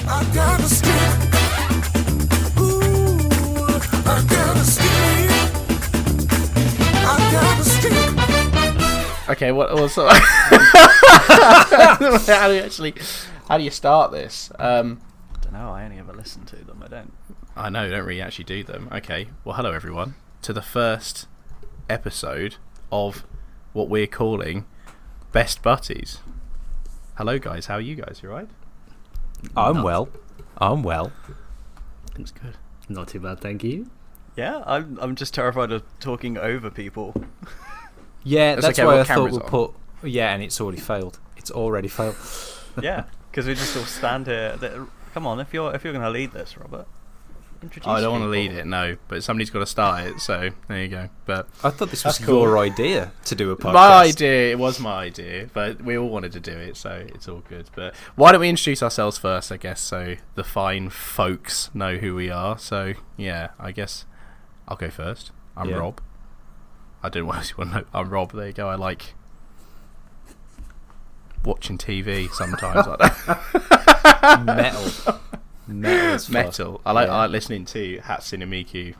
I got a stick. Ooh, I got a stick. I got a stick. Okay, what also? How do you start this? I don't know. I only ever listen to them. I know, don't really actually do them. Okay, well, hello everyone to the first episode of what we're calling Best Butties. Hello guys, how are you guys? You right? I'm well. Looks good. Not too bad, thank you. Yeah, I'm just terrified of talking over people. Yeah, That's that's okay, why well, I thought camera's we'd on. put. Yeah, and it's already failed. It's already failed. Yeah, because we just all stand here. Come on, if you're going to lead this, Robert, introduce. I don't want to people. lead it, no, but somebody's got to start it, so there you go. But I thought this was That's cool. your idea to do a podcast. my idea, it was my idea, but we all wanted to do it, so it's all good. But why don't we introduce ourselves first, I guess, so the fine folks know who we are. So, yeah, I guess I'll go first. I'm Yeah. Rob. I don't know what else you want to know. I'm Rob, there you go. I like watching TV sometimes. Metal as fuck. Metal. I like listening to Hatsune Miku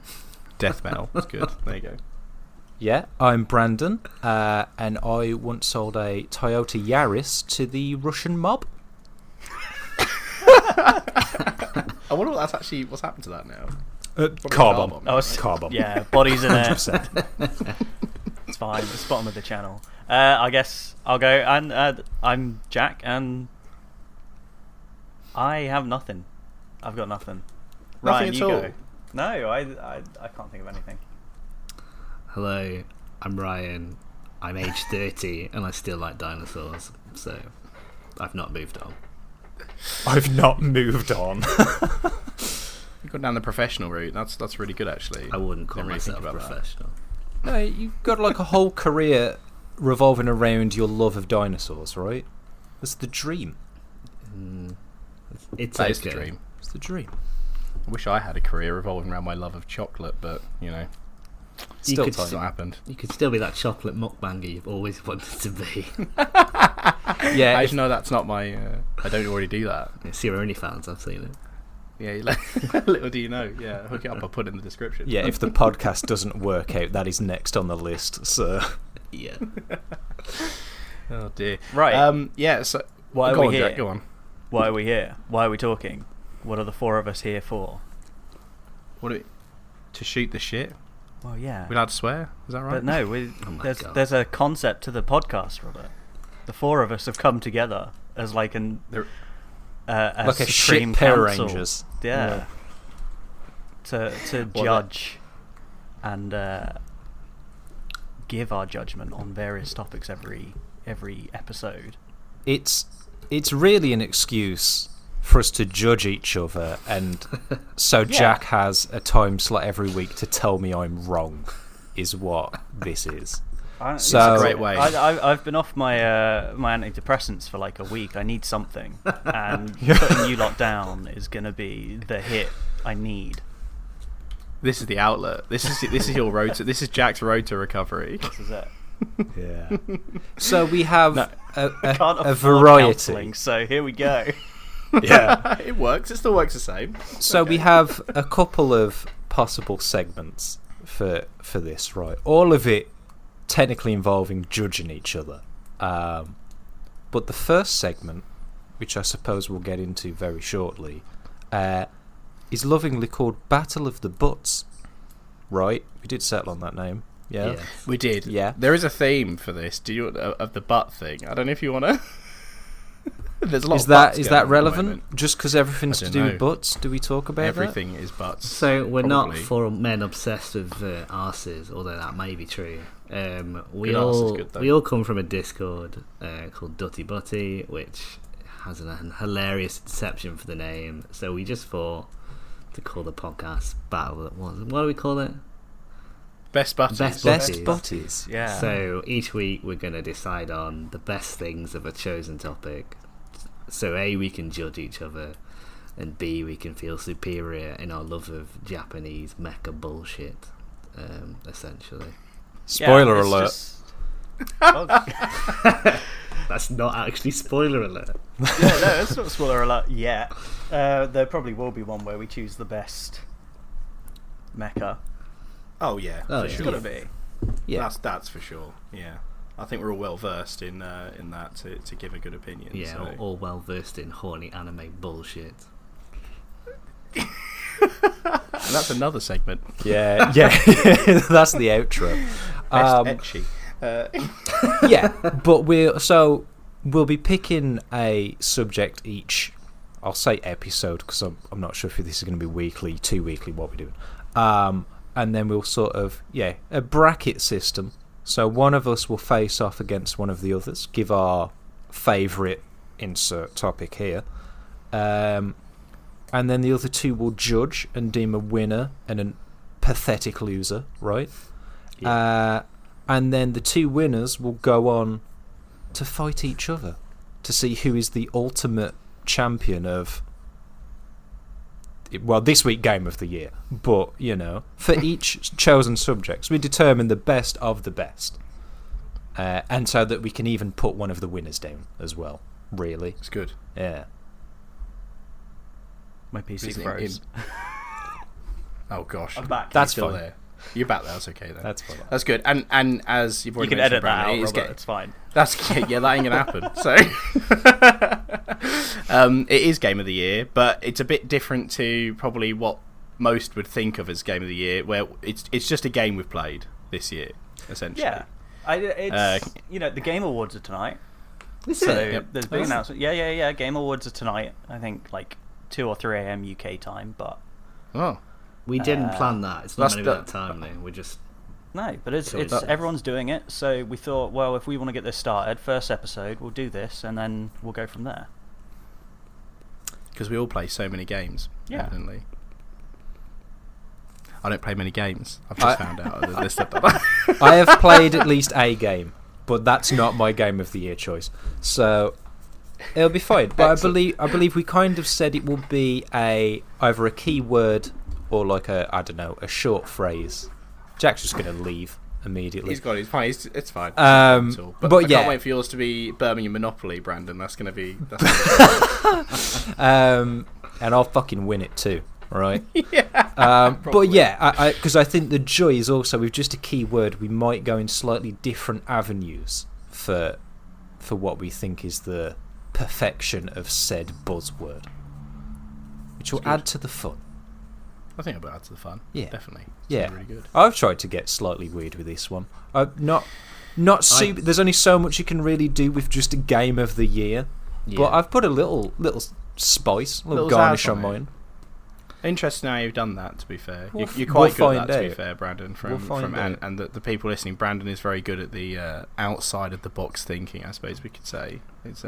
death metal. It's good. There you go. Yeah, I'm Brandon, and I once sold a Toyota Yaris to the Russian mob. I wonder what that's actually. What's happened to that now? Car bomb. Oh, it's Car bomb. Yeah, bodies in it. 100%. It's fine. It's bottom of the channel. I guess I'll go. And I'm Jack, and I have nothing. I've got nothing. Nothing Ryan, at you all? go. No, I can't think of anything. Hello, I'm Ryan. I'm age 30 and I still like dinosaurs, so I've not moved on. I've not moved on. You've gone down the professional route. That's really good, actually. I wouldn't call Didn't really think myself about that. professional. No, you've got like a whole career revolving around your love of dinosaurs, right? That's the dream. It's That okay. is the dream. It's the dream. I wish I had a career revolving around my love of chocolate, but you know, Still could it's tiny. not happened. You could still be that chocolate mukbanger you've always wanted to be. Yeah, I just know that's not my. I don't already do that. It's your OnlyFans, I've seen it. Yeah, little do you know. Yeah, hook it up. I'll put it in the description. yeah, if the podcast doesn't work out, that is next on the list. So Yeah. Oh dear. Right. Yeah. So Why are go we on, here? Jack, go on. Why are we here? Why are we talking? What are the four of us here for? What? To shoot the shit? Well, yeah. We're allowed to swear? Is that right? But no, Oh my God. there's a concept to the podcast, Robert. The four of us have come together as like a like a supreme shit Power council. Rangers. Yeah. To Well, judge and give our judgment on various topics every episode. It's really an excuse for us to judge each other, and so Jack has a time slot every week to tell me I'm wrong, is what this is. So- It's a great way. I've been off my my antidepressants for like a week. I need something, and putting you lot down is gonna be the hit I need. This is the outlet. This is your road to. This is Jack's road to recovery. This is it. Yeah. So we have No. Can't a afford variety. counselling, so here we go. Yeah. It works. It still works the same. So we have a couple of possible segments for this, right? All of it technically involving judging each other. But the first segment, which I suppose we'll get into very shortly, is lovingly called Battle of the Butts. Right? We did settle on that name. Yeah. We did. Yeah. There is a theme for this. Do you of the butt thing? I don't know if you want to. There's a lot. Is of butts that going on at the relevant? moment. Just because everything's I to don't do know. with butts? Do we talk about Everything is butts. So we're Probably. not for men obsessed with arses, although that may be true. We Good arse is all good, though. we all come from a Discord called Butty, which has a hilarious inception for the name. So we just thought to call the podcast Battle. What do we call it? Best butts. Best that? Best Butties. Butties. Yeah. So each week we're going to decide on the best things of a chosen topic. So A, we can judge each other, and B, we can feel superior in our love of Japanese mecha bullshit, essentially. Spoiler it's alert. just- Oh, That's not actually spoiler alert. yeah, no, it's not spoiler alert yet. There probably will be one where we choose the best mecha. Oh yeah, Oh, for yeah. It's sure. gotta be. Yeah. That's for sure. Yeah, I think we're all well versed in that to give a good opinion. Yeah, so. all well versed in horny anime bullshit. And that's another segment. Yeah. That's the outro. Etchy. Yeah, but we'll be picking a subject each. I'll say episode because I'm not sure if this is going to be weekly, 2 weekly, what we're doing. And then we'll sort of a bracket system. So one of us will face off against one of the others, give our favourite insert topic here, and then the other two will judge and deem a winner and a pathetic loser, right? Yeah. And then the two winners will go on to fight each other to see who is the ultimate champion of, well, this week Game of the Year. But, for each chosen subject, we determine the best of the best. And so that we can even put one of the winners down as well, really. It's good. Yeah. My PC Isn't it froze. Oh gosh, I'm back. That's still fine. there. You're back there. That's okay then. That's fine. That's good. And as you've You already can mentioned, edit that Brandon, out, it is Robert. get- It's fine. That's yeah, that ain't gonna happen. So, it is Game of the Year, but it's a bit different to probably what most would think of as Game of the Year, where it's just a game we've played this year, essentially. Yeah. The Game Awards are tonight. So Yep. there's big announcement. Yeah. Game Awards are tonight. I think like 2 or 3 a.m. UK time, but Oh, We didn't plan that. It's not that's meant to be the- that time, though. We're just... no. But it's Cool. everyone's doing it. So we thought, well, if we want to get this started, first episode, we'll do this, and then we'll go from there. because we all play so many games. Yeah. Evidently. I don't play many games. I've just found out that this stuff. I have played at least a game, but that's not my Game of the Year choice. So it'll be fine. But I believe we kind of said it will be either a keyword or like a short phrase. Jack's just going to leave immediately. He's got it. It's fine. It's fine. But I yeah. can't wait for yours to be Birmingham Monopoly, Brandon. That's going to be. And I'll fucking win it too. Right. Yeah. But yeah, because I think the joy is also with just a keyword, we might go in slightly different avenues for what we think is the perfection of said buzzword, which will add to the fun. I think it'll add to the fun. Yeah. Definitely. Yeah, Really good. I've tried to get slightly weird with this one. Not super. There's only so much you can really do with just a Game of the Year, but I've put a little spice, a little garnish zazz on on it. mine. Interesting how you've done that. To be fair, We'll you're quite we'll good at that. To find be out. fair, Brandon, We'll find out. and the people listening, Brandon is very good at the outside of the box thinking. I suppose we could say it's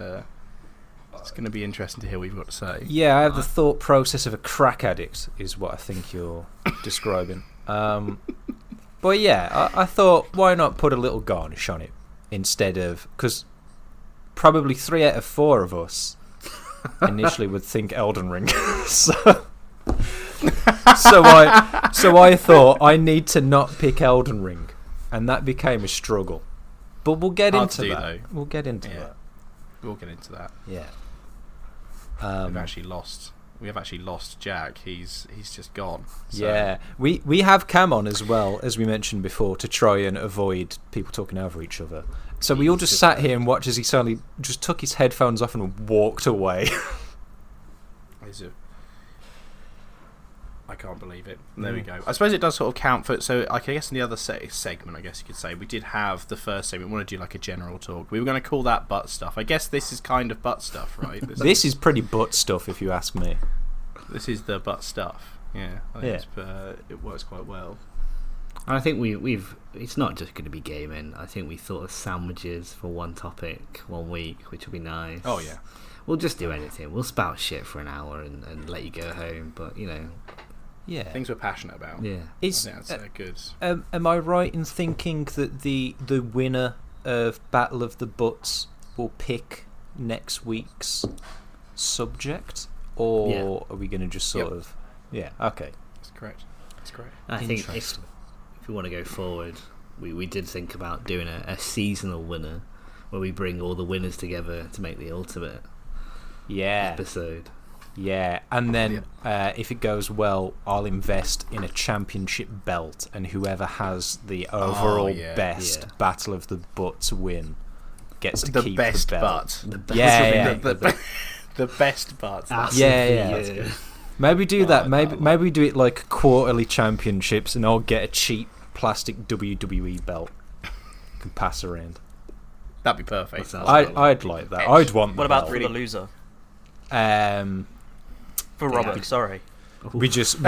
going to be interesting to hear what you've got to say. Yeah, I have the thought process of a crack addict, is what I think you're describing. But yeah, I thought, why not put a little garnish on it instead of, because probably 3 out of 4 of us initially would think Elden Ring. So I thought I need to not pick Elden Ring, and that became a struggle. But we'll get Hard into to do, that. though. We'll get into Yeah. that. We'll get into that. Yeah. We have actually lost Jack. He's just gone. So. Yeah, we have Cam on as well, as we mentioned before, to try and avoid people talking over each other. So we all just sat here and watched as he suddenly just took his headphones off and walked away. I can't believe it. There we go. I suppose it does sort of count for. So I guess in the other segment, I guess you could say, we did have the first segment. We want to do like a general talk. We were going to call that butt stuff. I guess this is kind of butt stuff, right? This is pretty butt stuff, if you ask me. This is the butt stuff. Yeah, I think it works quite well. And I think we've it's not just going to be gaming. I think we thought of sandwiches for one topic 1 week, which will be nice. Oh yeah. We'll just do anything. We'll spout shit for an hour and let you go home. But Yeah. Things we're passionate about. yeah. I think that's good. Am I right in thinking that the winner of Battle of the Butts will pick next week's subject, or are we going to just sort of? Yeah. Okay. That's correct. That's correct. I think if Interesting. we want to go forward, we did think about doing a seasonal winner, where we bring all the winners together to make the ultimate Yeah. episode. Yeah, and then if it goes well, I'll invest in a championship belt, and whoever has the overall best Battle of the Butts win gets to keep best the belt. butt. The best The best butt. Yeah. Maybe do that. Maybe do it like quarterly championships, and I'll get a cheap plastic WWE belt. Can pass around. That'd be perfect. I'd like that. I'd want. What about for the loser? For Robert, sorry. We just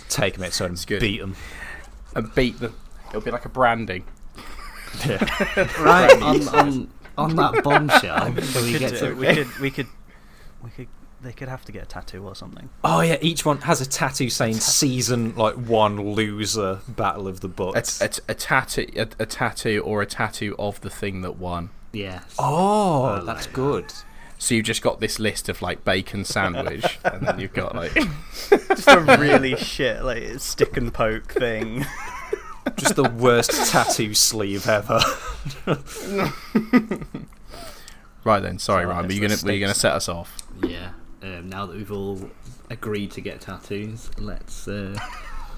take him outside and beat him. And beat them. It'll be like a branding. Yeah. Right, on that bombshell, They could have to get a tattoo or something. Oh yeah, each one has a tattoo saying season 1 loser Battle of the Butts. A tattoo or a tattoo of the thing that won. Yes. Oh, that's good. So you've just got this list of like bacon sandwich, and then you've got like Just a really shit like stick and poke thing. Just the worst tattoo sleeve ever. Right then, sorry Ryan, were you gonna set us off? Yeah. Now that we've all agreed to get tattoos, let's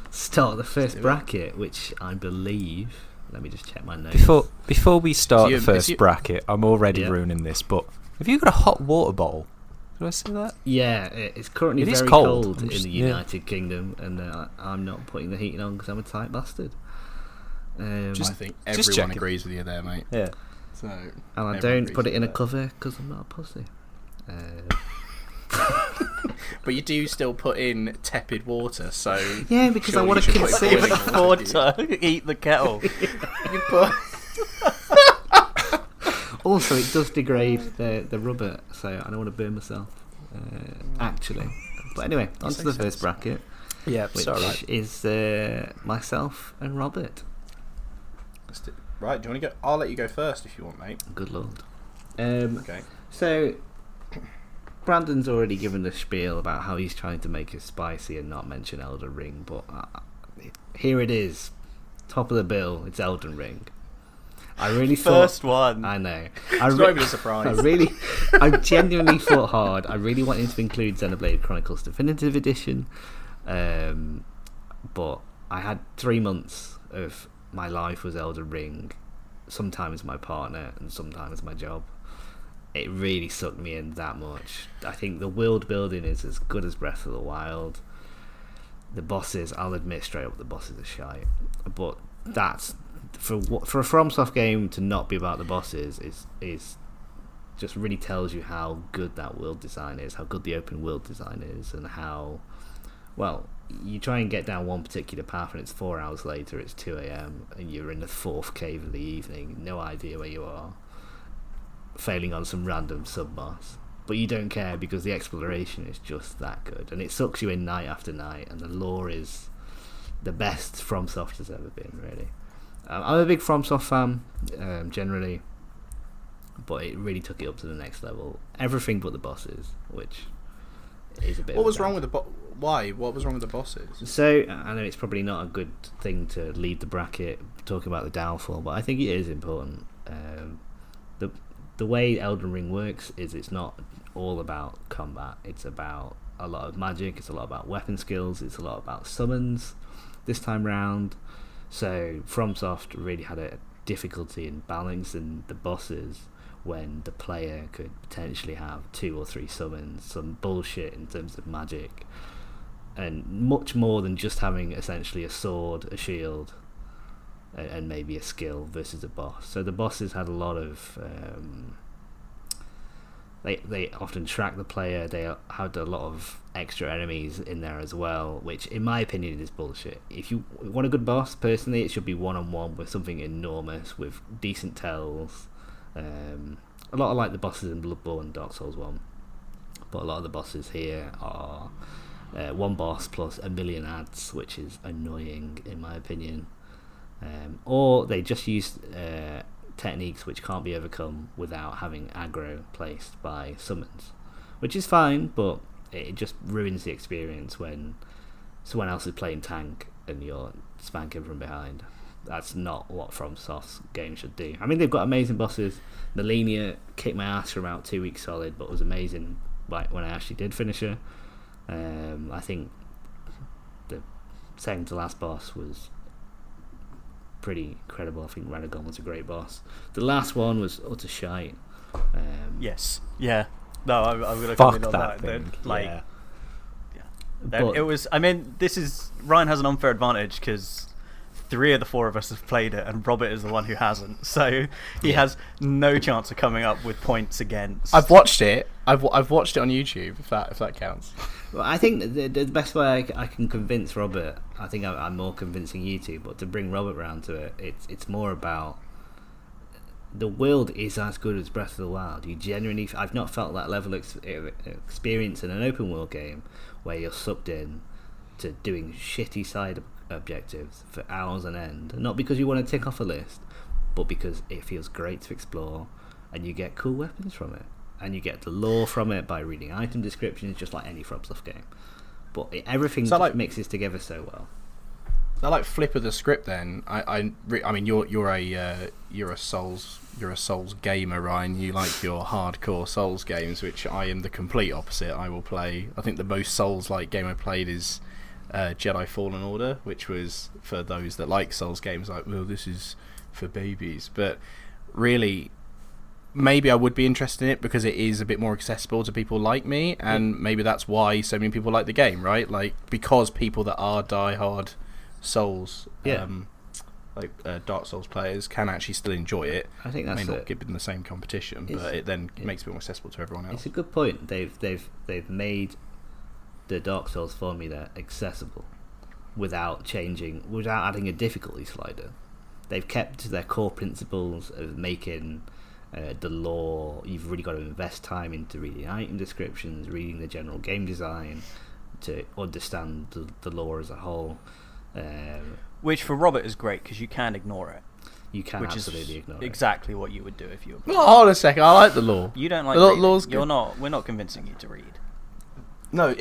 start the first bracket, which I believe. Let me just check my notes. Before we start the first bracket, I'm already ruining this, but have you got a hot water bottle? Did I say that? Yeah, it's currently very cold in the United Kingdom, and I'm not putting the heating on because I'm a tight bastard. I think everyone agrees with you there, mate. Yeah. So, and I don't put it in a cover because I'm not a pussy. But you do still put in tepid water, so yeah, because I want to consider to heat the kettle. You put. Also, it does degrade the rubber, so I don't want to burn myself. Actually, but anyway, on to the first bracket. Yeah, which is myself and Robert. Right, do you want to go? I'll let you go first if you want, mate. Good lord. Okay. So, Brandon's already given the spiel about how he's trying to make it spicy and not mention Elden Ring, but here it is, top of the bill. It's Elden Ring. I really first one. I know. It's not even a surprise. I genuinely thought hard. I really wanted to include Xenoblade Chronicles Definitive Edition, but I had 3 months of my life was Elden Ring, sometimes my partner and sometimes my job. It really sucked me in that much. I think the world building is as good as Breath of the Wild. The bosses, I'll admit straight up, the bosses are shite. But that's for a FromSoft game to not be about the bosses is just really tells you how good that world design is, how good the open world design is, and how you try and get down one particular path and it's 4 hours later, it's 2 a.m. and you're in the 4th cave of the evening, no idea where you are, failing on some random sub-boss. But you don't care because the exploration is just that good, and it sucks you in night after night, and the lore is the best FromSoft has ever been, really. I'm a big FromSoft fan, generally, but it really took it up to the next level. Everything but the bosses, which is a bit What was wrong with the Why? What was wrong with the bosses? So, I know it's probably not a good thing to lead the bracket talking about the downfall, but I think it is important. The way Elden Ring works is it's not all about combat. It's about a lot of magic, it's a lot about weapon skills, it's a lot about summons this time round. So FromSoft really had a difficulty in balancing the bosses when the player could potentially have 2 or 3 summons, some bullshit in terms of magic, and much more than just having essentially a sword, a shield, and maybe a skill versus a boss. So the bosses had a lot of they often track the player. They had a lot of extra enemies in there as well, which in my opinion is bullshit. If you want a good boss, personally it should be one-on-one with something enormous with decent tells, a lot of like the bosses in Bloodborne and Dark Souls 1, but a lot of the bosses here are one boss plus a million adds, which is annoying in my opinion. Or they just use techniques which can't be overcome without having aggro placed by summons, which is fine, but it just ruins the experience when someone else is playing tank and you're spanking from behind. That's not what FromSoft's game should do. I mean, they've got amazing bosses. Melania kicked my ass for about 2 weeks solid, but was amazing when I actually did finish her. I think the second to last boss was pretty incredible. I think Radagon was a great boss. The last one was utter shite. Yes. Yeah. No, I'm going to Fuck comment on that that. thing. Like, Yeah. But- it was. I mean, this is Ryan has an unfair advantage because 3 of the 4 of us have played it, and Robert is the one who hasn't. So he has no chance of coming up with points against. I've watched it. I've watched it on YouTube. If that counts. Well, I think the best way I can convince Robert, I think I'm more convincing you two, but to bring Robert round to it, it's more about the world is as good as Breath of the Wild. You genuinely, I've not felt that level of experience in an open world game where you're sucked in to doing shitty side objectives for hours on end. Not because you want to tick off a list, but because it feels great to explore, and you get cool weapons from it, and you get the lore from it by reading item descriptions, just like any FromSoft game. But everything So just like- mixes together so well. That like flip of the script. Then I mean you're a Souls gamer, Ryan. You like your hardcore Souls games, which I am the complete opposite. I will play. I think the most Souls like game I played is Jedi Fallen Order, which was for those that like Souls games. Like, well, this is for babies, but really. Maybe I would be interested in it because it is a bit more accessible to people like me, and maybe that's why so many people like the game, right? Like, because people that are die-hard Souls, Dark Souls players can actually still enjoy it. I think It that's may not it. give them the same competition, but it then makes it more accessible to everyone else. It's a good point. They've made the Dark Souls formula accessible without adding a difficulty slider. They've kept to their core principles of making the lore. You've really got to invest time into reading item descriptions, reading the general game design to understand the lore as a whole. which for Robert is great because you can ignore it, You can which absolutely is ignore it. exactly what you would do if you were. Oh, hold on a second. I like the lore. You don't like The reading. lore's You're good. not. We're not convincing you to read. No,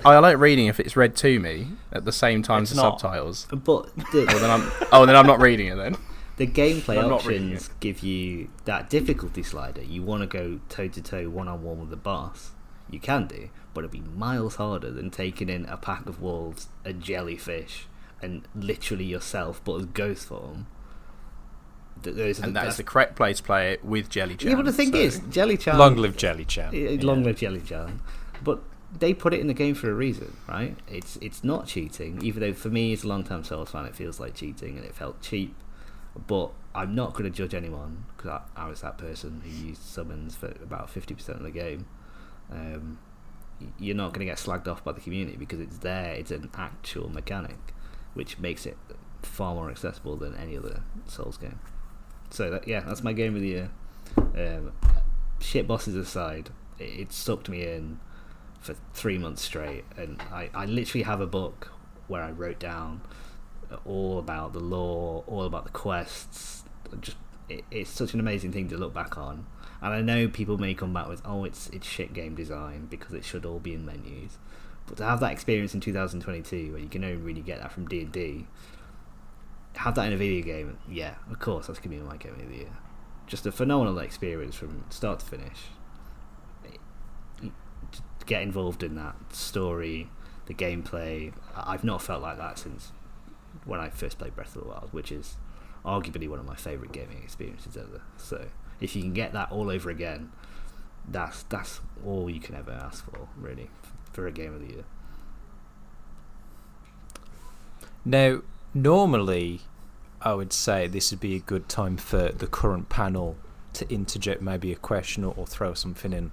I like reading if it's read to me at the same time as It's the not. subtitles. But Then I'm not reading it then. the gameplay I'm not reading options give you that difficulty slider. You want to go toe to toe, one on one with the boss. You can do, but it'd be miles harder than taking in a pack of wolves, a jellyfish, and literally yourself, but as ghost form. And that is the correct place to play it with Jelly Chan. Yeah, but the thing is, Jelly Chan. Long live Jelly Chan. Long live Jelly Chan. But they put it in the game for a reason, right? It's not cheating, even though for me as a long-time Souls fan it feels like cheating and it felt cheap. But I'm not going to judge anyone because I was that person who used summons for about 50% of the game. You're not going to get slagged off by the community because it's there. It's an actual mechanic, which makes it far more accessible than any other Souls game. So that's my game of the year. Shit bosses aside, it sucked me in for 3 months straight, and I literally have a book where I wrote down all about the lore, all about the quests. It's such an amazing thing to look back on. And I know people may come back with, it's shit game design because it should all be in menus. But to have that experience in 2022, where you can only really get that from D&D, have that in a video game, yeah, of course, that's going to be my game of the year. Just a phenomenal experience from start to finish. To get involved in that story, the gameplay, I've not felt like that since when I first played Breath of the Wild, which is arguably one of my favourite gaming experiences ever. So if you can get that all over again, that's all you can ever ask for, really, for a game of the year. Now, normally, I would say this would be a good time for the current panel to interject maybe a question or throw something in.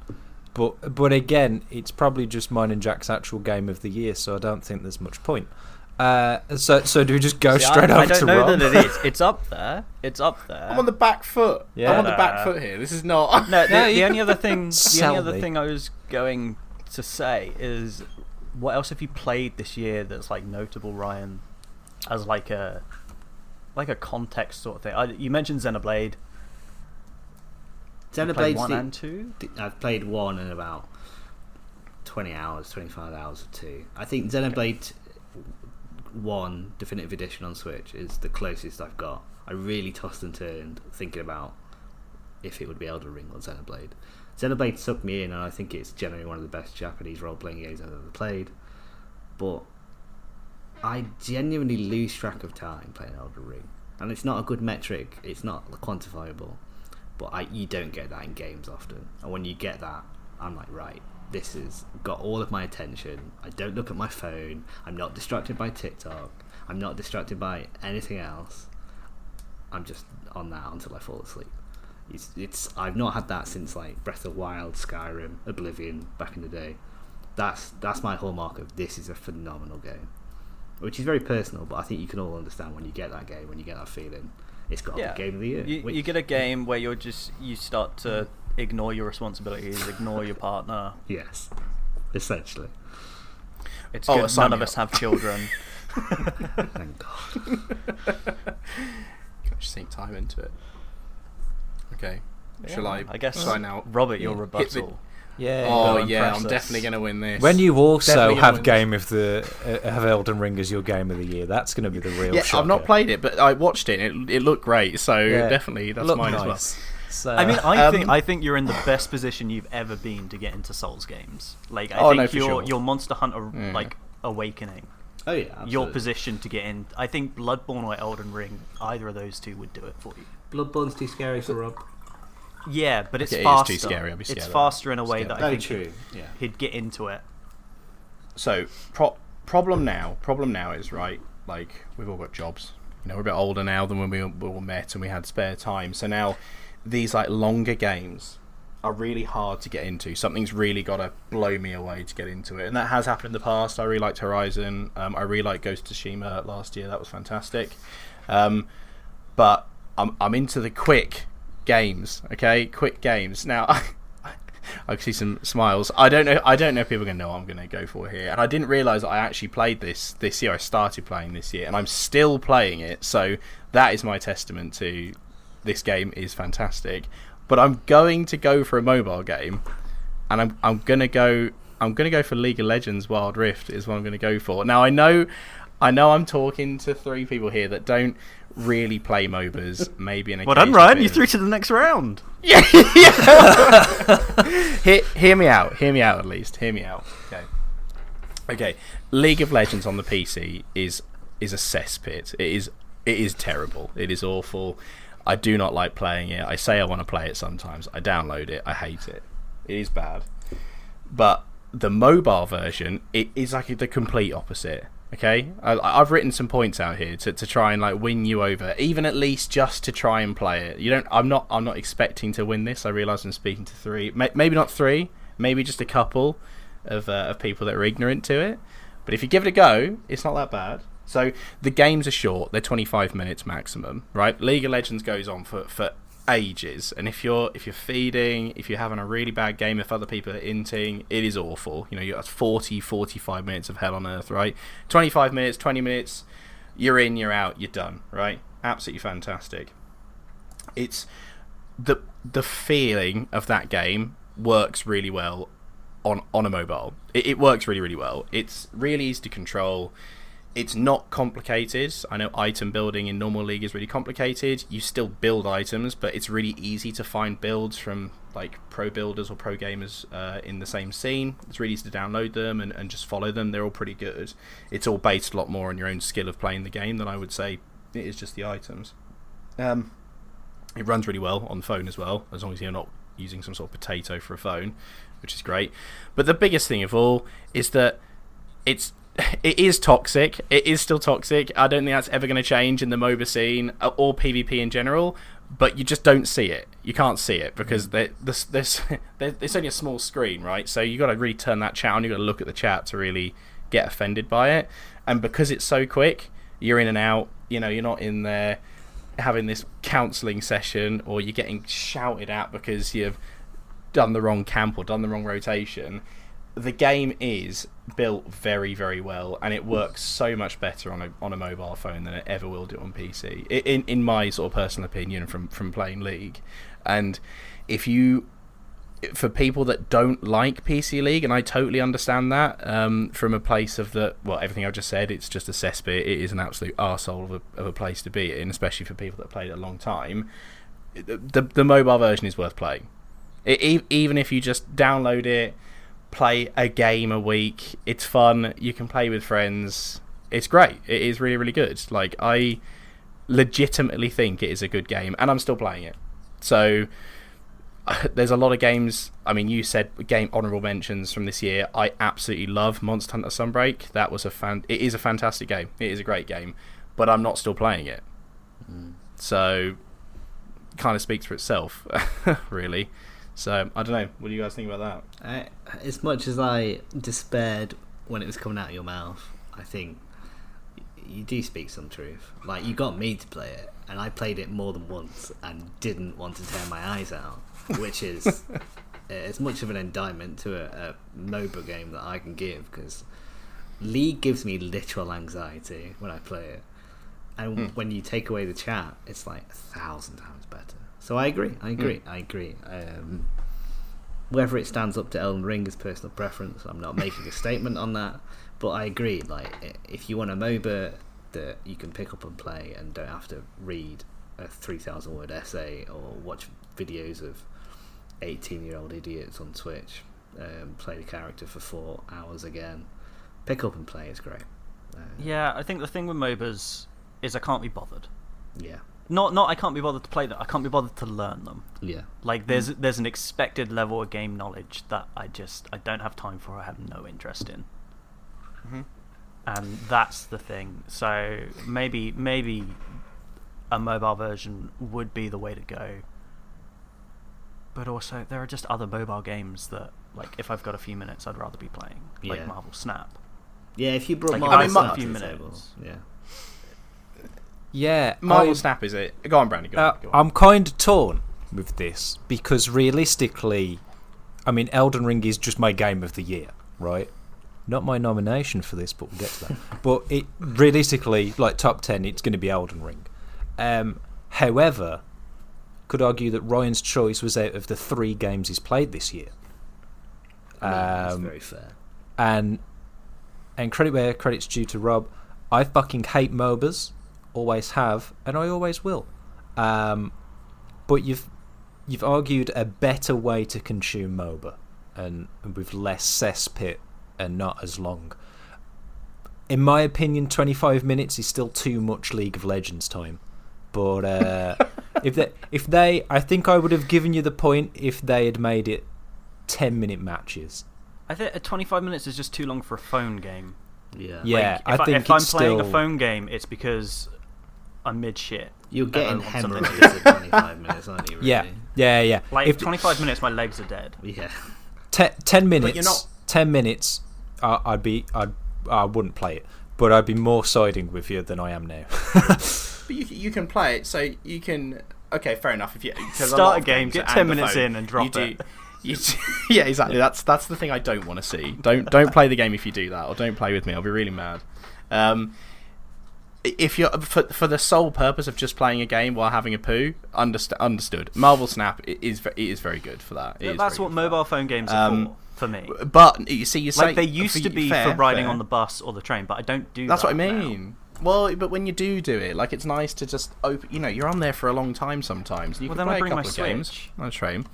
But again, it's probably just mine and Jack's actual game of the year, so I don't think there's much point. So do we just go straight over I don't to know Rob? that it is. It's up there. It's up there. I'm on the back foot. Yeah. I'm on the back foot here. This is not. No, No, the you only other thing, sell me. I was going to say is, what else have you played this year that's like notable, Ryan, as like a context sort of thing? You mentioned Xenoblade. You played 1 and 2. I've played 1 in about 20 hours, 25 hours of 2. I think Xenoblade 1 Definitive Edition on Switch is the closest I've got. I really tossed and turned thinking about if it would be Elden Ring or Xenoblade. Xenoblade sucked me in, and I think it's generally one of the best Japanese role-playing games I've ever played. but I genuinely lose track of time playing Elden Ring, and it's not a good metric. It's not quantifiable, but you don't get that in games often. And when you get that, I'm like, right, this has got all of my attention. I don't look at my phone. I'm not distracted by TikTok. I'm not distracted by anything else. I'm just on that until I fall asleep. It's I've not had that since like Breath of the Wild, Skyrim, Oblivion back in the day. That's my hallmark of this is a phenomenal game, which is very personal. But I think you can all understand when you get that game, when you get that feeling, it's got to be game of the year. You get a game where you start to ignore your responsibilities, ignore your partner. Yes, essentially. It's good. None of us have children. Thank God. Just sink time into it. Okay. Shall I? I guess. Shall I now? Robert, your rebuttal. Yeah. Oh yeah, I'm definitely going to win this. When you also Definitely have gonna win have Elden Ring as your game of the year, that's going to be the real. Yeah, shocker. I've not played it, but I watched it. And it looked great, so Yeah. definitely that's Looked mine nice. as well. So, I mean, I think you're in the best position you've ever been to get into Souls games. Like, I think for sure. your Monster Hunter like Awakening. Oh yeah, absolutely. Your position to get in. I think Bloodborne or Elden Ring, either of those two would do it for you. Bloodborne's too scary for Rob. Yeah, but it's It is faster. too scary, I'd be scared It's of faster in a way Scared. that Oh, I think true. Yeah. he'd get into it. So problem now is right. Like we've all got jobs. You know, we're a bit older now than when we all met and we had spare time. So now these like longer games are really hard to get into. Something's really got to blow me away to get into it, and that has happened in the past. I really liked Horizon. I really liked Ghost of Tsushima last year. That was fantastic. But I'm into the quick games. Okay, quick games. Now I can see some smiles. I don't know if people are going to know what I'm going to go for here. And I didn't realise that I actually played this year. I started playing this year, and I'm still playing it. So that is my testament to this game is fantastic. But I'm going to go for a mobile game, and I'm going to go for League of Legends Wild Rift is what I'm going to go for. Now I know I'm talking to three people here that don't really play MOBAs. Maybe an Well done, occasional Ryan. bit You of- through to the next round. Hear me out at least. Hear me out. Okay. League of Legends on the PC is a cesspit. It is terrible. It is awful. I do not like playing it. I say I want to play it sometimes. I download it. I hate it. It is bad. But the mobile version, it is like the complete opposite. Okay, I've written some points out here to try and like win you over, even at least just to try and play it. I'm not expecting to win this. I realise I'm speaking to three, maybe not three, maybe just a couple of people that are ignorant to it. But if you give it a go, it's not that bad. So the games are short; they're 25 minutes maximum, right? League of Legends goes on for ages, and if you're feeding, if you're having a really bad game, if other people are inting, it is awful. You know, you're at 45 minutes of hell on earth, right? 25 minutes, 20 minutes, you're in, you're out, you're done, right? Absolutely fantastic. It's the feeling of that game works really well on a mobile. It works really, really well. It's really easy to control. It's not complicated. I know item building in normal League is really complicated. You still build items, but it's really easy to find builds from like pro builders or pro gamers in the same scene. It's really easy to download them and just follow them. They're all pretty good. It's all based a lot more on your own skill of playing the game than I would say it is just the items. It runs really well on the phone as well, as long as you're not using some sort of potato for a phone, which is great. But the biggest thing of all is that it is toxic. It is still toxic. I don't think that's ever going to change in the MOBA scene or PvP in general, but you just don't see it. You can't see it because there's only a small screen, right? So you got to really turn that chat on. You got to look at the chat to really get offended by it. And because it's so quick, you're in and out. You know, you're not in there having this counselling session, or you're getting shouted at because you've done the wrong camp or done the wrong rotation. The game is built very, very well, and it works so much better on a mobile phone than it ever will do on PC. In my sort of personal opinion, from playing League. And for people that don't like PC League, and I totally understand that, from a place of everything I've just said, it's just a cesspit. It is an absolute arsehole of a place to be in, especially for people that have played it a long time. The mobile version is worth playing. Even if you just download it, play a game a week. It's fun. You can play with friends. It's great. It is really, really good. Like, I legitimately think it is a good game, and I'm still playing it. So there's a lot of games. I mean, you said game honorable mentions from this year. I absolutely love Monster Hunter Sunbreak. That was it is a fantastic game. It is a great game, but I'm not still playing it. So kind of speaks for itself, really. So I don't know. What do you guys think about that? As much as I despaired when it was coming out of your mouth, I think you do speak some truth. Like, you got me to play it, and I played it more than once and didn't want to tear my eyes out, which is as much of an indictment to a MOBA game that I can give, because League gives me literal anxiety when I play it, and when you take away the chat, it's like 1,000 times better. So I agree. Whether it stands up to Elden Ring is personal preference. I'm not making a statement on that, but I agree. Like, if you want a MOBA that you can pick up and play and don't have to read a 3,000 word essay or watch videos of 18-year-old idiots on Twitch play the character for 4 hours again, pick up and play. It's great. Yeah, I think the thing with MOBAs is I can't be bothered. Yeah. Not I can't be bothered to play them. I can't be bothered to learn them. Yeah. Like, there's an expected level of game knowledge that I don't have time for. I have no interest in. And that's the thing. So maybe a mobile version would be the way to go. But also, there are just other mobile games that, like, if I've got a few minutes, I'd rather be playing, like Marvel Snap. Yeah, if you brought Like, Marvel if I Snap a few to the minutes. table, yeah. Yeah, Marvel Snap, is it? Go on, Brandy. Go on. I'm kind of torn with this, because realistically, I mean, Elden Ring is just my game of the year, right? Not my nomination for this, but we'll get to that. But it realistically, like, top 10, it's going to be Elden Ring. However, could argue that Ryan's choice was out of the 3 games he's played this year. That's very fair. And credit where credit's due to Rob, I fucking hate MOBAs, always have, and I always will. But you've argued a better way to consume MOBA, and with less cesspit and not as long. In my opinion, 25 minutes is still too much League of Legends time. But if they, I think I would have given you the point if they had made it 10-minute matches. I think 25 minutes is just too long for a phone game. Yeah. Yeah, Like, I think if I'm it's playing still... a phone game, it's because I'm mid shit. You're getting I want something- hemorrhages at 25 minutes, aren't you? Really? Yeah. Like, If 25 minutes, my legs are dead. Yeah. 10 minutes. you're not- 10 minutes. I wouldn't play it, but I'd be more siding with you than I am now. But you can play it, so you can. Okay, fair enough. If you Start a game, get 10 minutes in, and drop it. Yeah, exactly. That's the thing I don't want to see. Don't play the game if you do that, or don't play with me. I'll be really mad. If you're for the sole purpose of just playing a game while having a poo, understood. Marvel Snap it is very good for that. That's what mobile phone games are for me. But you see, Like, they used to be for riding on the bus or the train, but I don't do that. That's what I now. mean. Well, but when you do it, like, it's nice to just open. You know, you're on there for a long time sometimes. You Well, can then play I a bring my couple of games. Switch. On a train.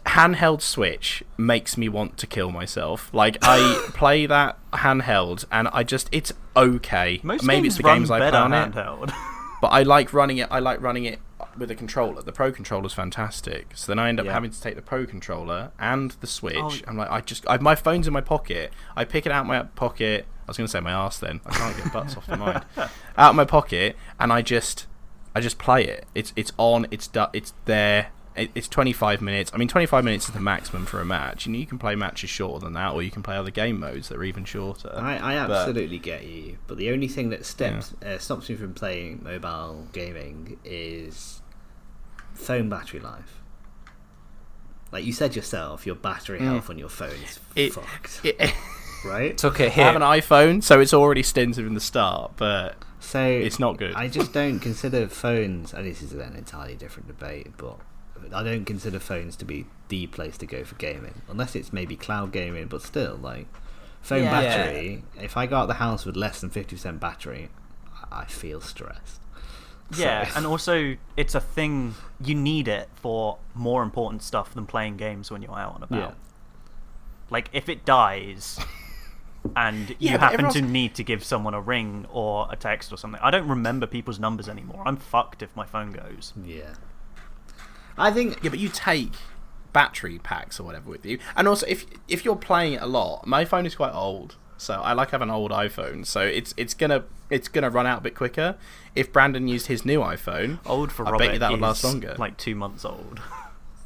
Handheld Switch makes me want to kill myself. Like, I play that handheld, and it's okay. Most Maybe games it's the games run I play better on it, handheld. but I like running it. I like running it with a controller. The Pro controller's fantastic. So then I end up having to take the Pro controller and the Switch. Oh. I'm like, my phone's in my pocket. I pick it out of my pocket. I was going to say my arse then. I can't get butts off the mind. Out of my pocket, and I just play it. It's on. It's there. It's 25 minutes. I mean, 25 minutes is the maximum for a match. You can play matches shorter than that, or you can play other game modes that are even shorter. I absolutely get you, but the only thing that stops me from playing mobile gaming is phone battery life. Like you said yourself, your battery health on your phone is fucked. Right? Took a I hit. have an iPhone, so it's already stinted in the start, but So it's not good. I just don't consider phones, and this is an entirely different debate, but I don't consider phones to be the place to go for gaming, unless it's maybe cloud gaming, but still, like, phone battery, if I go out the house with less than 50% battery, I feel stressed. Yeah, So- and also it's a thing, you need it for more important stuff than playing games when you're out and about. Like, if it dies and you Yeah, but happen to everyone's- need to give someone a ring or a text or something, I don't remember people's numbers anymore. I'm fucked if my phone goes. Yeah. I think Yeah, but you take battery packs or whatever with you, and also if you're playing it a lot, my phone is quite old, so I like having an old iPhone, so it's gonna run out a bit quicker. If Brandon used his new iPhone, Old for I Robert bet you that would is last longer. like 2 months old.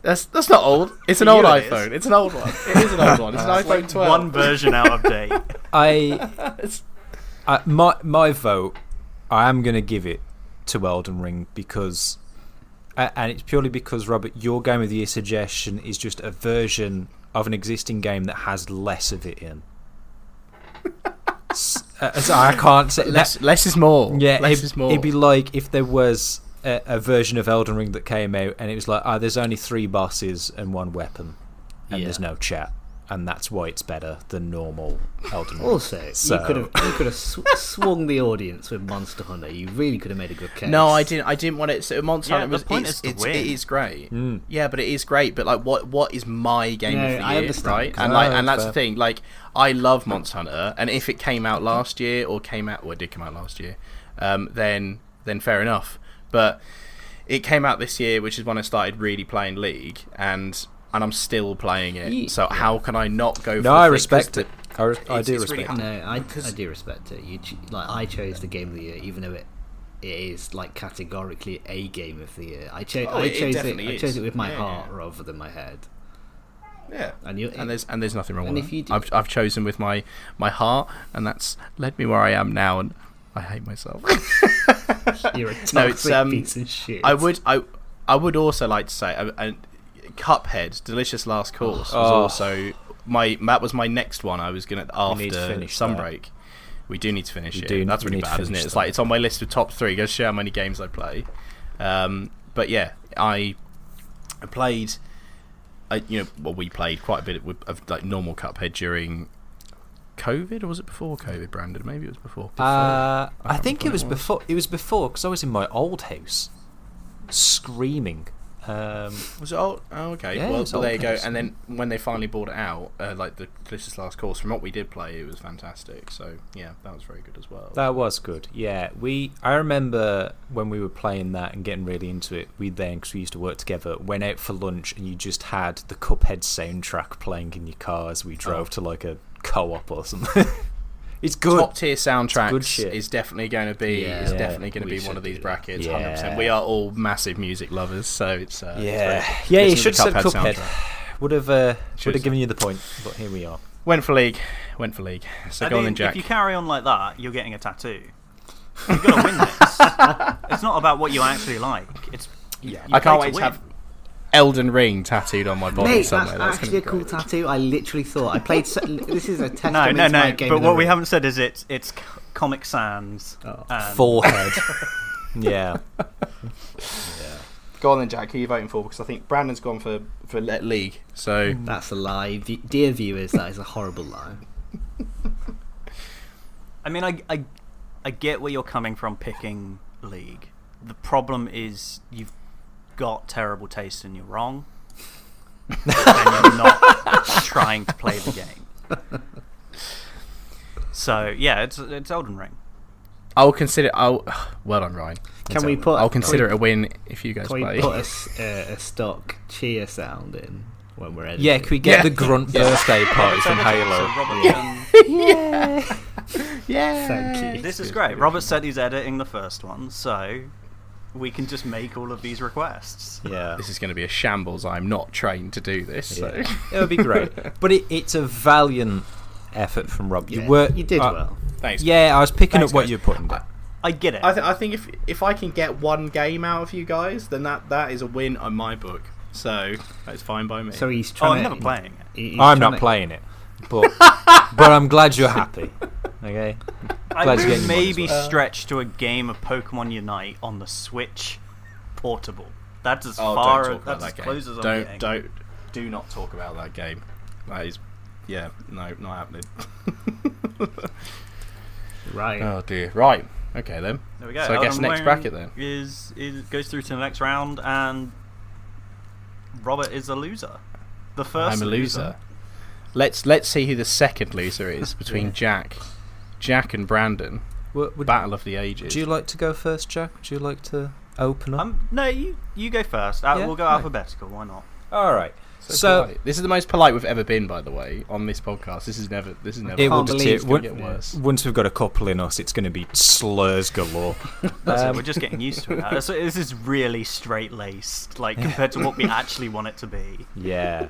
That's not old. It's an For old you it is. iPhone. It's an old one. It is an old one. It's an iPhone 12. One version out of date. My vote, I am going to give it to Elden Ring because, and it's purely because, Robert, your Game of the Year suggestion is just a version of an existing game that has less of it in. So I can't say less is more. Yeah, less is more. It'd be like if there was a version of Elden Ring that came out and it was like, there's only 3 bosses and 1 weapon, and there's no chat, and that's why it's better than normal Elden Ring. also you could have swung the audience with Monster Hunter. You really could have made a good case. No, I didn't want it. So Monster Yeah, Hunter the point is to win. it is great. Yeah, but it is great. But like, what is my game No, of the I year, understand. right? No, And like, and that's that's the thing. Like, I love Monster Hunter, and if it came out last year or it did come out last year, then fair enough. But it came out this year, which is when I started really playing League, and I'm still playing it. So how can I not go? No, for I the respect thing? it. 'Cause I do it's really respect hard. it. No, I do respect it. I chose the Game of the Year, even though it is like categorically a Game of the Year. I chose it. definitely I chose it with my Yeah, heart yeah. rather than my head. Yeah, And there's nothing wrong and with if you that. I've chosen with my heart, and that's led me where I am now, and I hate myself. you're a No, it's, toxic piece of shit. I would also like to say, Cuphead, Delicious Last Course, was also that was my next one. I was gonna need to after finish Sunbreak. We do need to finish We it. do- That's we really need to bad, isn't it? finish It's that. like it's on my list of top 3. Goes to show how many games I play. But yeah, I played. We played quite a bit of like normal Cuphead during COVID, or was it before COVID, Brandon? Maybe it was before. I can't think it remember was when it before. It was before because I was in my old house, screaming. Was it old? Oh, okay. Yeah, Well, it's there old you go. games. And then when they finally brought it out, like the Delicious Last Course, from what we did play, it was fantastic. So yeah, that was very good as well. That was good. Yeah, I remember when we were playing that and getting really into it. We then, because we used to work together, went out for lunch and you just had the Cuphead soundtrack playing in your car as we drove to like a co-op or something. It's good. Top tier soundtracks good shit. is definitely going to be we one of these should do that. brackets. Yeah. 100%. We are all massive music lovers, so it's Yeah, it's yeah. very- You listen should to have the said Cuphead. soundtrack. Would have Should've given you the point, but here we are. Went for League. So I go on then, think Jack. if you carry on like that, you're getting a tattoo. You've got to win this. It's not about what you actually like. It's Yeah. you I can't play wait to win. have Elden Ring tattooed on my body Mate, somewhere. that's That's actually a gonna cool be great. tattoo. I literally thought I played. This is a testament No, to my no. Game But of the what we Ring. haven't said is it's Comic Sans. Oh. And Forehead. Yeah. Go on then, Jack. Who are you voting for? Because I think Brandon's gone for League. So That's a lie, dear viewers. That is a horrible lie. I mean, I get where you're coming from picking League. The problem is you've got terrible taste and you're wrong, and you're not trying to play the game. So yeah, it's Elden Ring. I'll consider. Well done, Ryan. Can we put? I'll consider it a win if you guys Can we play. put a stock cheer sound in when we're editing? Yeah, can we get Yeah. the grunt birthday party from So Halo? Robert Yeah. can- Yeah. Thank you. This is great. Robert said he's editing the first one, so we can just make all of these requests. Yeah. This is going to be a shambles. I'm not trained to do this. So. Yeah. It would be great. But it's a valiant effort from Rob. Yeah, You did well. Thanks. Yeah, I was picking Thanks, up what guys. you're putting down. I get it. I think if I can get one game out of you guys, then that is a win on my book. So that's fine by me. So he's Oh, trying. I'm to, never playing it. he's I'm trying not to- playing it, but I'm glad you're happy. Okay. I Glad you're would getting your money's maybe worth. stretch to a game of Pokemon Unite on the Switch portable. That's as Oh, far. don't talk about That's as that close game. as I'm getting. Do not talk about that game. That is, yeah, no, not happening. Right. Oh dear. Right. Okay then. There we go. So I guess Elden next Ring bracket then. is goes through to the next round, and Robert is a loser. The first. I'm a loser. let's see who the second loser is between Jack and Brandon. Battle of the Ages. Do you like to go first, Jack? Would you like to open up? No, you go first. Yeah? We'll go alphabetical. Why not? All right. So polite. This is the most polite we've ever been, by the way, on this podcast. This is never. It will believe just gonna get worse. Once we've got a couple in us, it's going to be slurs galore. That's it, we're just getting used to it now. This is really straight laced, like compared to what we actually want it to be. Yeah.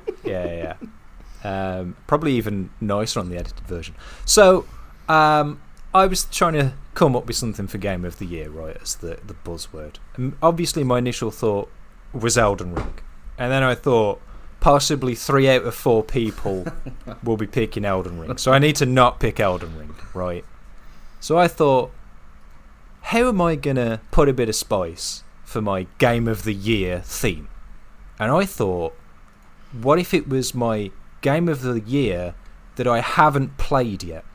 Probably even nicer on the edited version. So, I was trying to come up with something for Game of the Year, right, as the buzzword. Obviously, my initial thought was Elden Ring. And then I thought, possibly 3 out of 4 people will be picking Elden Ring. So I need to not pick Elden Ring, right? So I thought, how am I going to put a bit of spice for my Game of the Year theme? And I thought, what if it was my Game of the Year that I haven't played yet?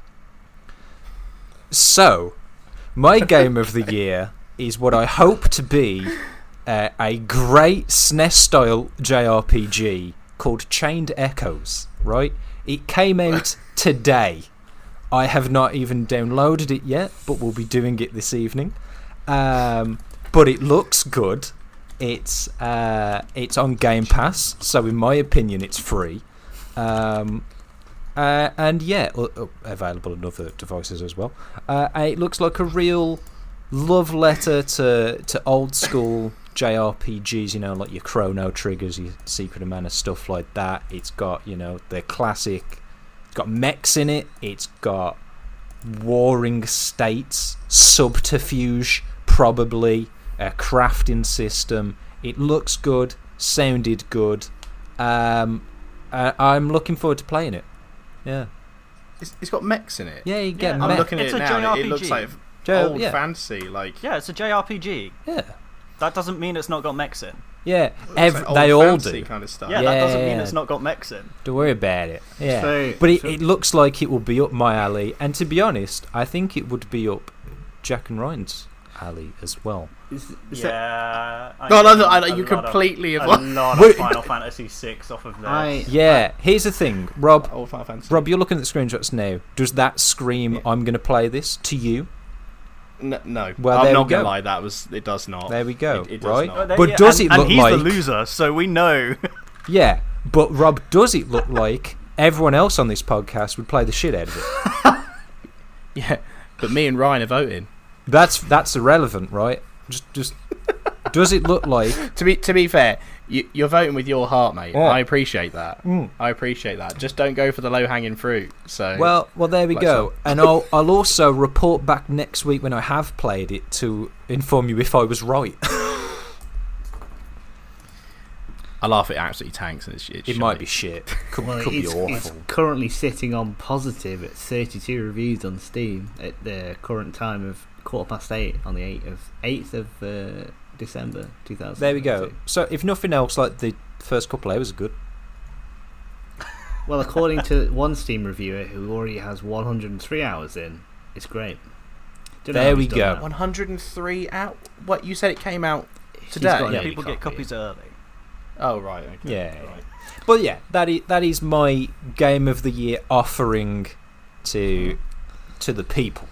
So, my Game of the Year is what I hope to be a great SNES-style JRPG called Chained Echoes, right? It came out today. I have not even downloaded it yet, but we'll be doing it this evening. But it looks good. It's on Game Pass, so in my opinion, it's free. And yeah, available on other devices as well. It looks like a real love letter to old school JRPGs, you know, like your Chrono Triggers, your Secret of Mana, stuff like that. It's got, you know, the classic. It's got mechs in it. It's got warring states, subterfuge, probably a crafting system. It looks good, sounded good. I'm looking forward to playing it. Yeah. It's got mechs in it. Yeah, you get Yeah, I'm mech. looking at It's it a now. And it JRPG. looks like old fantasy. Like Yeah, it's a JRPG. Yeah. That doesn't mean it's not got mechs in. Yeah, looks like old they all fantasy do. kind of stuff. Yeah, that doesn't mean Yeah. it's not got mechs in. Don't worry about it. Yeah, So- but so- it looks like it will be up my alley, and to be honest, I think it would be up Jack and Ryan's alley as well. Yeah. You completely a avoid lot of Final Fantasy VI off of this. Yeah, here's the thing, Rob. old Final Fantasy. Rob, you're looking at the screenshots now. Does that scream, I'm going to play this to you? No, Well, I'm there not we gonna go. lie. It does not. There we go, It does right? not. But does it look and he's like... the loser, so we know. Yeah, but Rob, does it look like everyone else on this podcast would play the shit out of it? Yeah, but me and Ryan are voting. That's irrelevant, right? Just does it look like... To be fair, you're voting with your heart, mate. Yeah. I appreciate that. Mm. I appreciate that. Just don't go for the low hanging fruit. So Well, there we Like go. And I'll also report back next week when I have played it to inform you if I was right. I laugh at absolutely tanks, and It might be shit. Could be it's awful. currently sitting on positive at 32 reviews on Steam at the current time of 8:15 on the 8th of December 2000. There we go. So if nothing else, like the first couple hours are good. Well, according to one Steam reviewer who already has 103 hours in, it's great. Don't know There how we he's done go. that. 103 out. What you said? It came out He's today. got an Yeah, early people get copy. copies early. Oh right. Okay. Yeah. Right. But yeah, that is my Game of the Year offering to the people.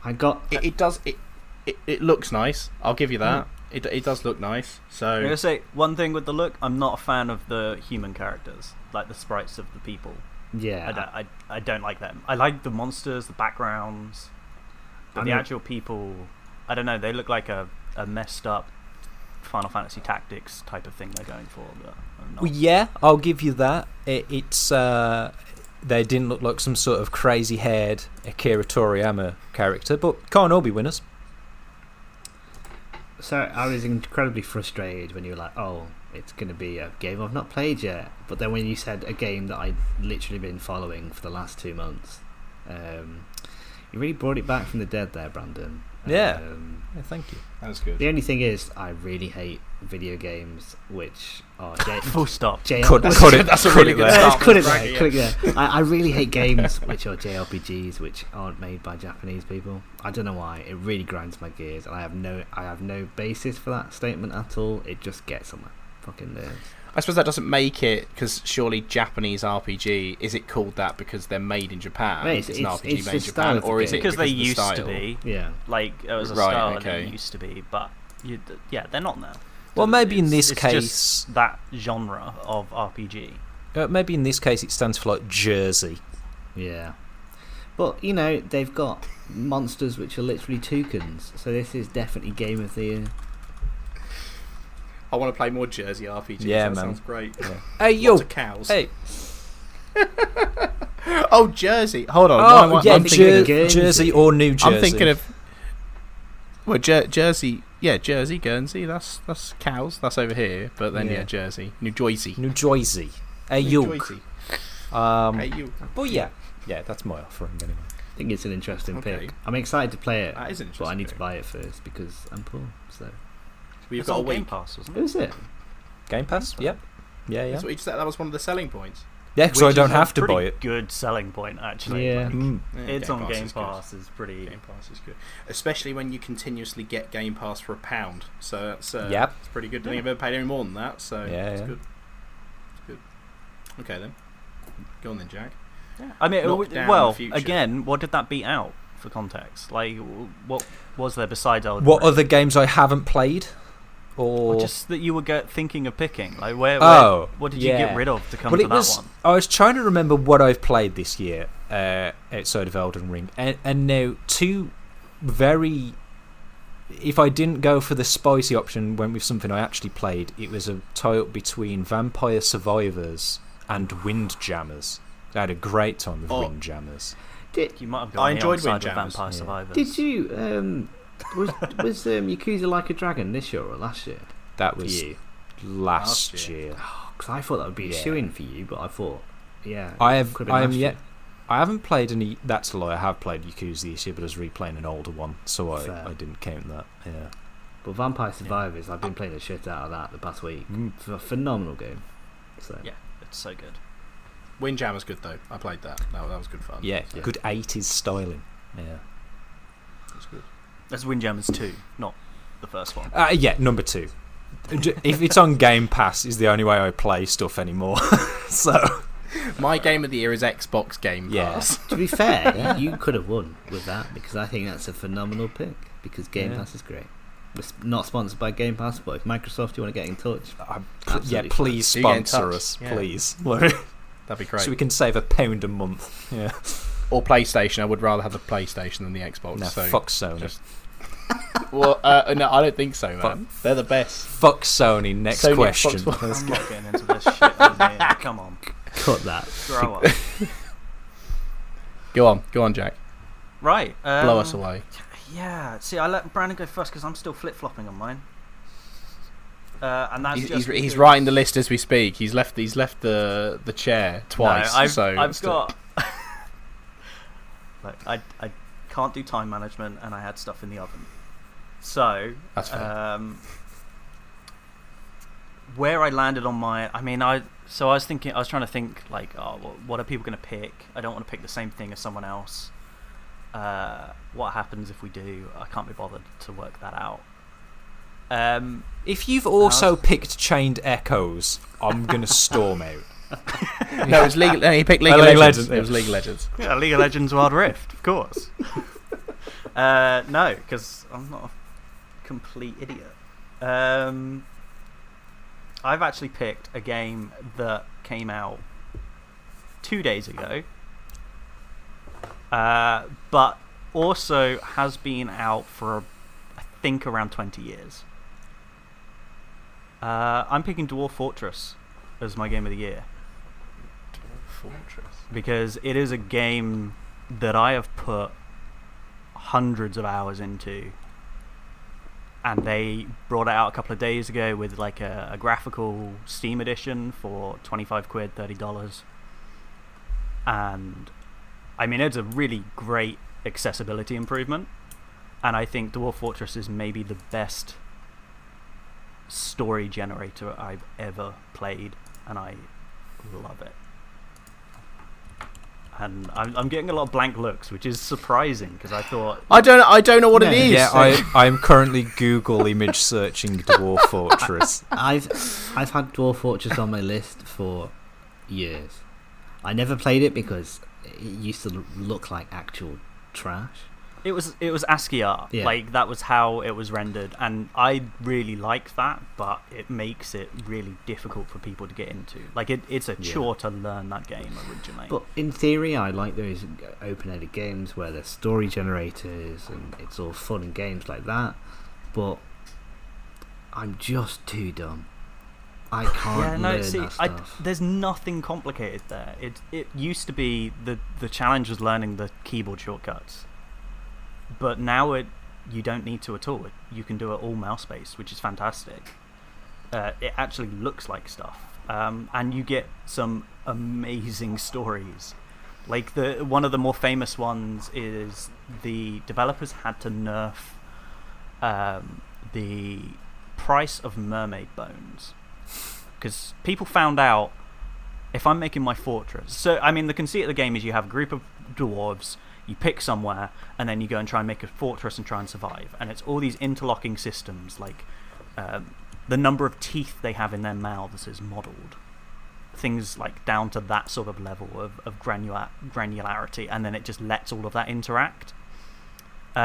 I got. It does. It looks nice. I'll give you that. It does look nice. I'm So gonna say one thing with the look. I'm not a fan of the human characters, like the sprites of the people. Yeah. I don't like them. I like the monsters, the backgrounds, but the actual people, I don't know. They look like a messed up Final Fantasy Tactics type of thing they're going for. But I'm not. Well, yeah, I'll give you that. It's they didn't look like some sort of crazy-haired Akira Toriyama character, but can't all be winners. So I was incredibly frustrated when you were like, "Oh, it's going to be a game I've not played yet." But then when you said a game that I'd literally been following for the last 2 months, you really brought it back from the dead there, Brandon. Yeah. Yeah, thank you. that's good. The only thing is, I really hate video games which are Full stop. Cut it. That's a cut really it good there. start. Cut it Right, there. yeah. Cut it there. I really hate games which are JRPGs which aren't made by Japanese people. I don't know why. It really grinds my gears, and I have no basis for that statement at all. It just gets on my fucking nerves. I suppose that doesn't make it, because surely Japanese RPG, is it called that because they're made in Japan? Mate, it's an RPG it's made the in style Japan, of the or is it game. because they of the used to style? be. Yeah. Like, it was a Right, style okay. that used to be, but yeah, they're not now. Well, maybe in this It's case, just that genre of RPG. maybe in this case it stands for like Jersey. Yeah. But, you know, they've got monsters which are literally toucans, so this is definitely game of the year. I want to play more Jersey RPGs. Yeah, that man. sounds great. Hey yo, Lots of cows. hey, Oh, Jersey. Hold on. oh Why- yeah, I'm thinking of- Guernsey. Jersey or New Jersey. I'm thinking of. Well, Jersey. Yeah, Jersey, Guernsey. That's cows. That's over here. But then Yeah. Jersey, New Jersey. New Jersey. Hey New yo. Jersey. Um, Hey, you. but yeah, that's my offering anyway. I think it's an interesting Okay. pick. I'm excited to play it, That is an but I interesting need to pick. buy it first because I'm poor. So We've It's got a on Game week. Pass, wasn't who it? is it? Game Pass. Yep. Yeah. That's what you said. That was one of the selling points. Yeah, because I Which don't is a have to pretty buy it. Good selling point, actually. Yeah. Like, Mm. Yeah, it's on Game is good. Pass. Is pretty. Game Pass is good, especially when you continuously get Game Pass for £1. So that's Yep. it's pretty good. I don't think I've ever paid any more than that. So Yeah, it's yeah. good. It's good. Okay then, go on then, Jack. I mean, Knock down well, the future. again, what did that beat out for context? Like, what was there besides Elden What Ring? other games I haven't played? Or Or just that you were thinking of picking? Like, Oh, what did you yeah. get rid of to come well, to it that was. one? I was trying to remember what I've played this year outside of Elden Ring, and now two very. If I didn't go for the spicy option, went with something I actually played. It was a tie-up between Vampire Survivors and Windjammers. I had a great time with Oh. Windjammers. You might have gone I the enjoyed outside of Windjammers. Vampire Yeah. Survivors. Did you? Was Yakuza Like a Dragon this year or last year? That For was you? last Last year. Because I thought that would be a Yeah. shoo-in for you, but I thought, yeah, I have. could've been I am last yet. year. I haven't played any. That's a lie. I have played Yakuza this year, but I was replaying an older one, so Fair. I didn't count that. Yeah. But Vampire Survivors, I've been playing the shit out of that the past week. It's a phenomenal game. So Yeah, it's so good. Windjammer's good though. I played that. That was good fun. Yeah, Yeah. good 80s styling. Yeah. It's good. That's Windjammers 2, not the first one. Yeah, number 2. If it's on Game Pass, is the only way I play stuff anymore. So My game of the year is Xbox Game Yeah. Pass. to be fair, you could have won with that because I think that's a phenomenal pick because Game Yeah. Pass is great. We're not sponsored by Game Pass, but if Microsoft, you want to get in touch, yeah, Absolutely please fine. Do get in sponsor touch. us, Yeah. please. That'd be great. So we can save £1 a month. Yeah. Or PlayStation. I would rather have the PlayStation than the Xbox. No, so fuck Sony. just- Well, no, I don't think so, man. They're the best. Fuck Sony. Next Sony, question. Xbox I'm not getting into this shit with me. Come on, cut that. grow up. Go on, Jack. Right. Blow us away. Yeah. See, I let Brandon go first because I'm still flip-flopping on mine. And that's He's because- writing the list as we speak. He's left the chair twice. No, so I've still- got. Look, I can't do time management, and I had stuff in the oven. So That's fair. where I landed on my, I was trying to think like, what are people going to pick? I don't want to pick the same thing as someone else. What happens if we do? I can't be bothered to work that out. If you've also picked Chained Echoes, I'm going to storm out. No, it was League. No, he picked League of League of Legends. Legends, It was League of Legends. Yeah, League of Legends Wild Rift, of course. No, because I'm not a complete idiot. I've actually picked a game that came out 2 days ago, but also has been out for, I think, around 20 years. I'm picking Dwarf Fortress as my game of the year. Fortress. Because it is a game that I have put hundreds of hours into, and they brought it out a couple of days ago with like a graphical Steam edition for 25 quid, $30, and I mean it's a really great accessibility improvement, and I think Dwarf Fortress is maybe the best story generator I've ever played, and I love it. and I'm getting a lot of blank looks, which is surprising because I thought I don't know what it is. Yeah, I'm currently Google image searching Dwarf Fortress. I've had Dwarf Fortress on my list for years. I never played it because it used to look like actual trash. it was ASCII art. Yeah. Like that was how it was rendered, and I really like that, but it makes it really difficult for people to get into. Like it's a chore to learn that game originally. But in theory, I like those open-ended games where there's story generators and it's all fun and games like that. But I'm just too dumb. I can't learn that stuff. There's nothing complicated there. It used to be the challenge was learning the keyboard shortcuts, but now you don't need to at all. You can do it all mouse-based, which is fantastic. It actually looks like stuff, and you get some amazing stories. Like one of the more famous ones is the developers had to nerf the price of mermaid bones. Because people found out, if I'm making my fortress... So, I mean, the conceit of the game is you have a group of dwarves, you pick somewhere, and then you go and try and make a fortress and try and survive. And it's all these interlocking systems, like the number of teeth they have in their mouths is modelled. Things like down to that sort of level of granularity, and then it just lets all of that interact.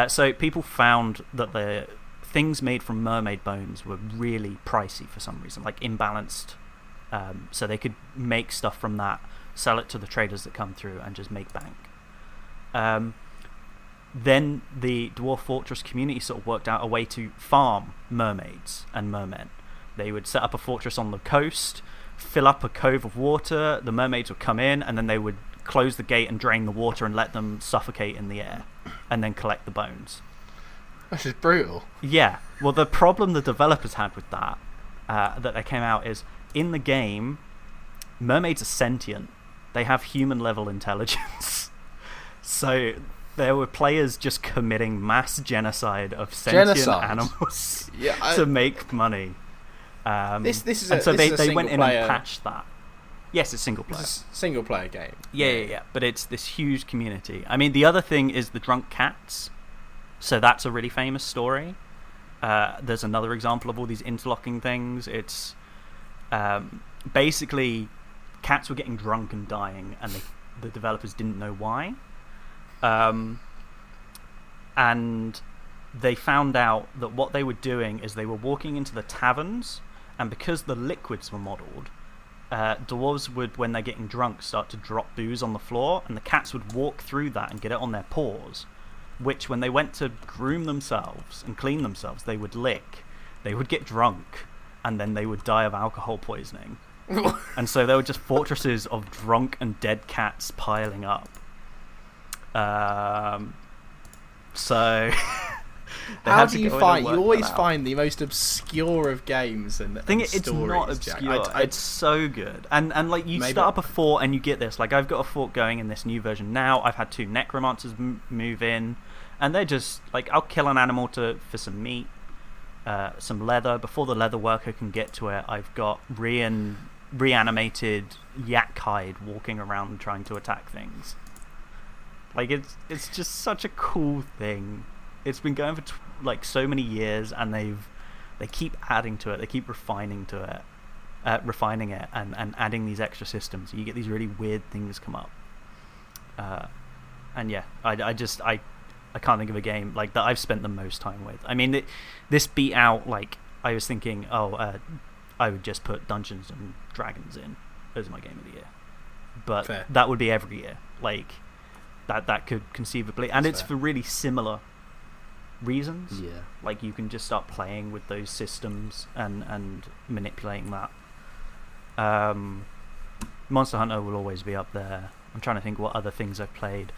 So people found that the things made from mermaid bones were really pricey for some reason, like imbalanced. So they could make stuff from that, sell it to the traders that come through, and just make bank. Then the Dwarf Fortress community sort of worked out a way to farm mermaids and mermen. They would set up a fortress on the coast, fill up a cove of water, the mermaids would come in, and then they would close the gate and drain the water and let them suffocate in the air, and then collect the bones. This is brutal. Yeah. Well, the problem the developers had with that, that they came out, is in the game, mermaids are sentient. They have human-level intelligence. So there were players just committing mass genocide of sentient animals to make money. This is and so this is a they went in single-player- and patched that. Yes, it's single player. It's a single-player game. Yeah. But it's this huge community. I mean, the other thing is the drunk cats. So that's a really famous story. There's another example of all these interlocking things. It's basically cats were getting drunk and dying, and the developers didn't know why. And they found out that what they were doing is they were walking into the taverns, and because the liquids were modelled, dwarves would, when they're getting drunk, start to drop booze on the floor, and the cats would walk through that and get it on their paws, which when they went to groom themselves and clean themselves, they would lick. They would get drunk, and then they would die of alcohol poisoning. And so there were just fortresses of drunk and dead cats piling up. So how do you find? You always find the most obscure of games and it's stories, not Jack. obscure. It's so good, and like you start up a fort and you get this. Like I've got a fort going in this new version now. I've had 2 necromancers move in, and they're just like, I'll kill an animal for some meat, some leather. Before the leather worker can get to it, I've got reanimated yak hide walking around trying to attack things. Like it's just such a cool thing. It's been going for like so many years, and they keep adding to it. They keep refining it, and adding these extra systems. So you get these really weird things come up. And yeah, I can't think of a game like that I've spent the most time with. I mean, this beat out, like, I was thinking, I would just put Dungeons and Dragons in as my game of the year, but Fair. that would be every year. Like that could conceivably, and That's it's fair. for really similar reasons. Yeah. Like you can just start playing with those systems and manipulating that. Monster Hunter will always be up there. I'm trying to think what other things I've played.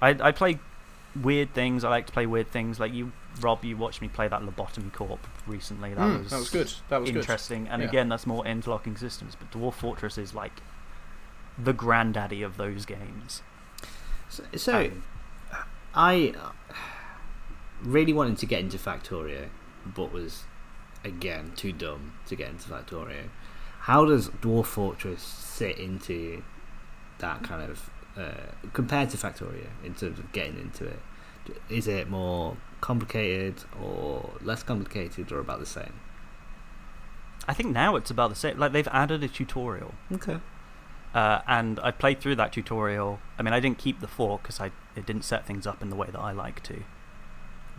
I play weird things. I like to play weird things. Like you, Rob, you watched me play that Lobotomy Corp recently. That was good. That was interesting. Good. And Yeah. again, that's more interlocking systems. But Dwarf Fortress is like the granddaddy of those games. So I really wanted to get into Factorio, but was again too dumb to get into Factorio. How does Dwarf Fortress sit into that kind of compared to Factoria in terms of getting into it? Is it more complicated or less complicated or about the same? I think now it's about the same. Like, they've added a tutorial. Okay. And I played through that tutorial. I mean, I didn't keep the fork because it didn't set things up in the way that I like to.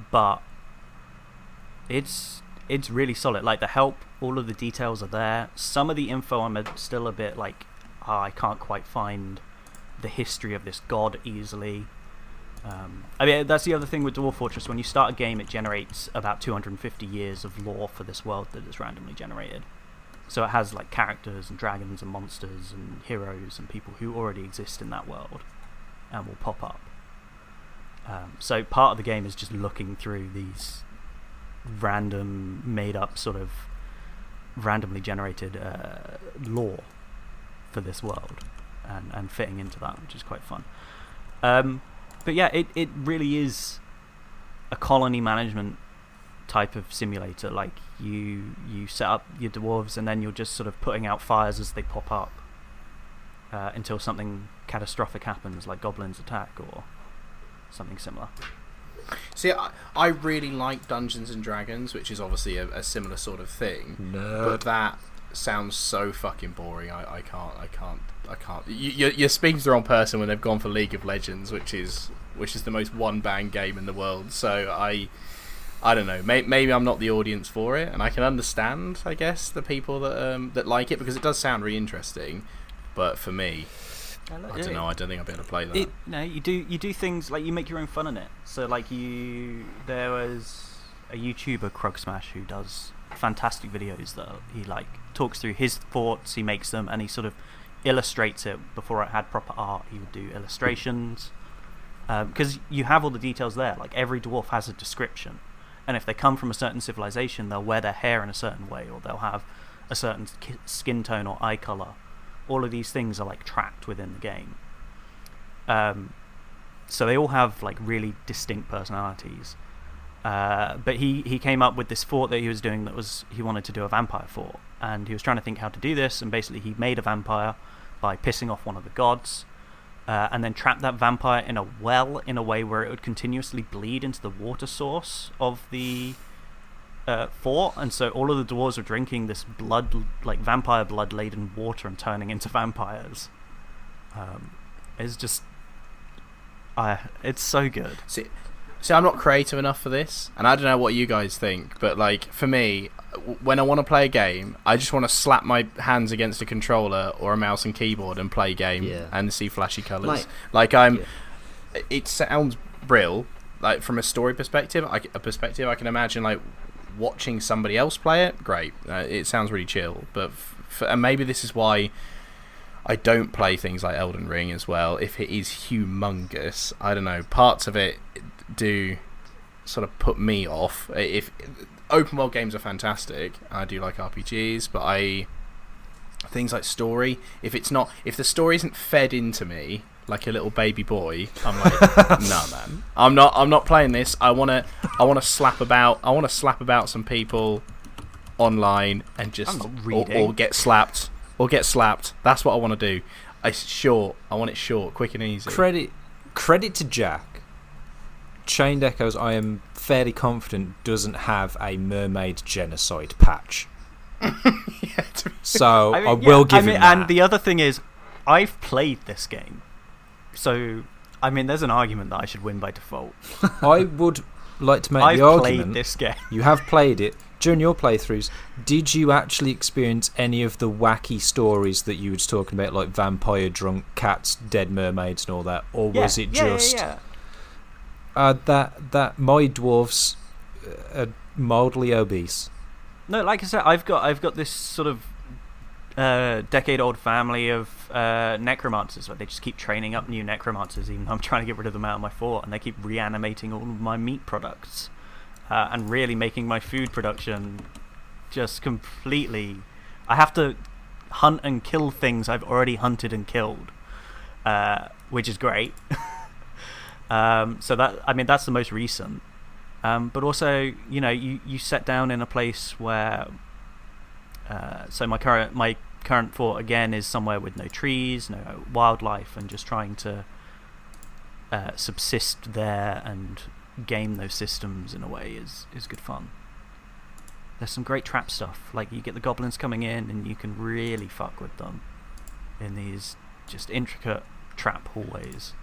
But it's really solid. Like, the help, all of the details are there. Some of the info I'm still a bit like, I can't quite find the history of this god easily. I mean, that's the other thing with Dwarf Fortress. When you start a game, it generates about 250 years of lore for this world that is randomly generated. So it has like characters and dragons and monsters and heroes and people who already exist in that world and will pop up. So part of the game is just looking through these random, made-up, sort of randomly generated lore for this world and fitting into that, which is quite fun. But yeah, it really is a colony management type of simulator. Like, you set up your dwarves and then you're just sort of putting out fires as they pop up until something catastrophic happens, like goblins attack or something similar. See, I really like Dungeons and Dragons, which is obviously a similar sort of thing. But that sounds so fucking boring. I can't. You're speaking to the wrong person when they've gone for League of Legends, which is the most one-bang game in the world. So I don't know. Maybe I'm not the audience for it, and I can understand, I guess, the people that like it, because it does sound really interesting. But for me, I don't know. I don't think I'll be able to play that. You do things like you make your own fun in it. So like there was a YouTuber, Krug Smash, who does fantastic videos that he like talks through his thoughts. He makes them and he sort of illustrates it. Before it had proper art, he would do illustrations because you have all the details there. Like, every dwarf has a description, and if they come from a certain civilization, they'll wear their hair in a certain way, or they'll have a certain skin tone or eye color. All of these things are like tracked within the game. So they all have like really distinct personalities. But he came up with this fort that he was doing he wanted to do a vampire fort, and he was trying to think how to do this, and basically he made a vampire by pissing off one of the gods, and then trapped that vampire in a well in a way where it would continuously bleed into the water source of the fort, and so all of the dwarves were drinking this blood, like vampire blood laden water, and turning into vampires. It's just it's so good. See, I'm not creative enough for this, and I don't know what you guys think, but like, for me, when I want to play a game, I just want to slap my hands against a controller or a mouse and keyboard and play a game and see flashy colours. It sounds brill. Like, from a story perspective, I can imagine like watching somebody else play it. Great, it sounds really chill. But and maybe this is why I don't play things like Elden Ring as well. If it is humongous, I don't know. Parts of it do sort of put me off. If open world games are fantastic, I do like RPGs, but things like story, if the story isn't fed into me like a little baby boy, I'm like, no man, I'm not playing this. I want to slap about some people online and just or get slapped. That's what I want to do. I want it short, quick and easy. Credit to Jack. Chained Echoes, I am fairly confident, doesn't have a mermaid genocide patch. So I will give him that. And the other thing is, I've played this game, so I mean, there's an argument that I should win by default. I would like to make the argument. I've played this game. You have played it. During your playthroughs, did you actually experience any of the wacky stories that you were talking about, like vampire drunk cats, dead mermaids, and all that, or was it just? That my dwarves are mildly obese. No, like I said, I've got this sort of decade-old family of necromancers where they just keep training up new necromancers, even though I'm trying to get rid of them out of my fort, and they keep reanimating all of my meat products and really making my food production just completely. I have to hunt and kill things I've already hunted and killed, which is great. So that's the most recent. But also, you set down in a place where so my current thought again is somewhere with no trees, no wildlife, and just trying to subsist there and game those systems in a way is good fun. There's some great trap stuff, like you get the goblins coming in and you can really fuck with them in these just intricate trap hallways.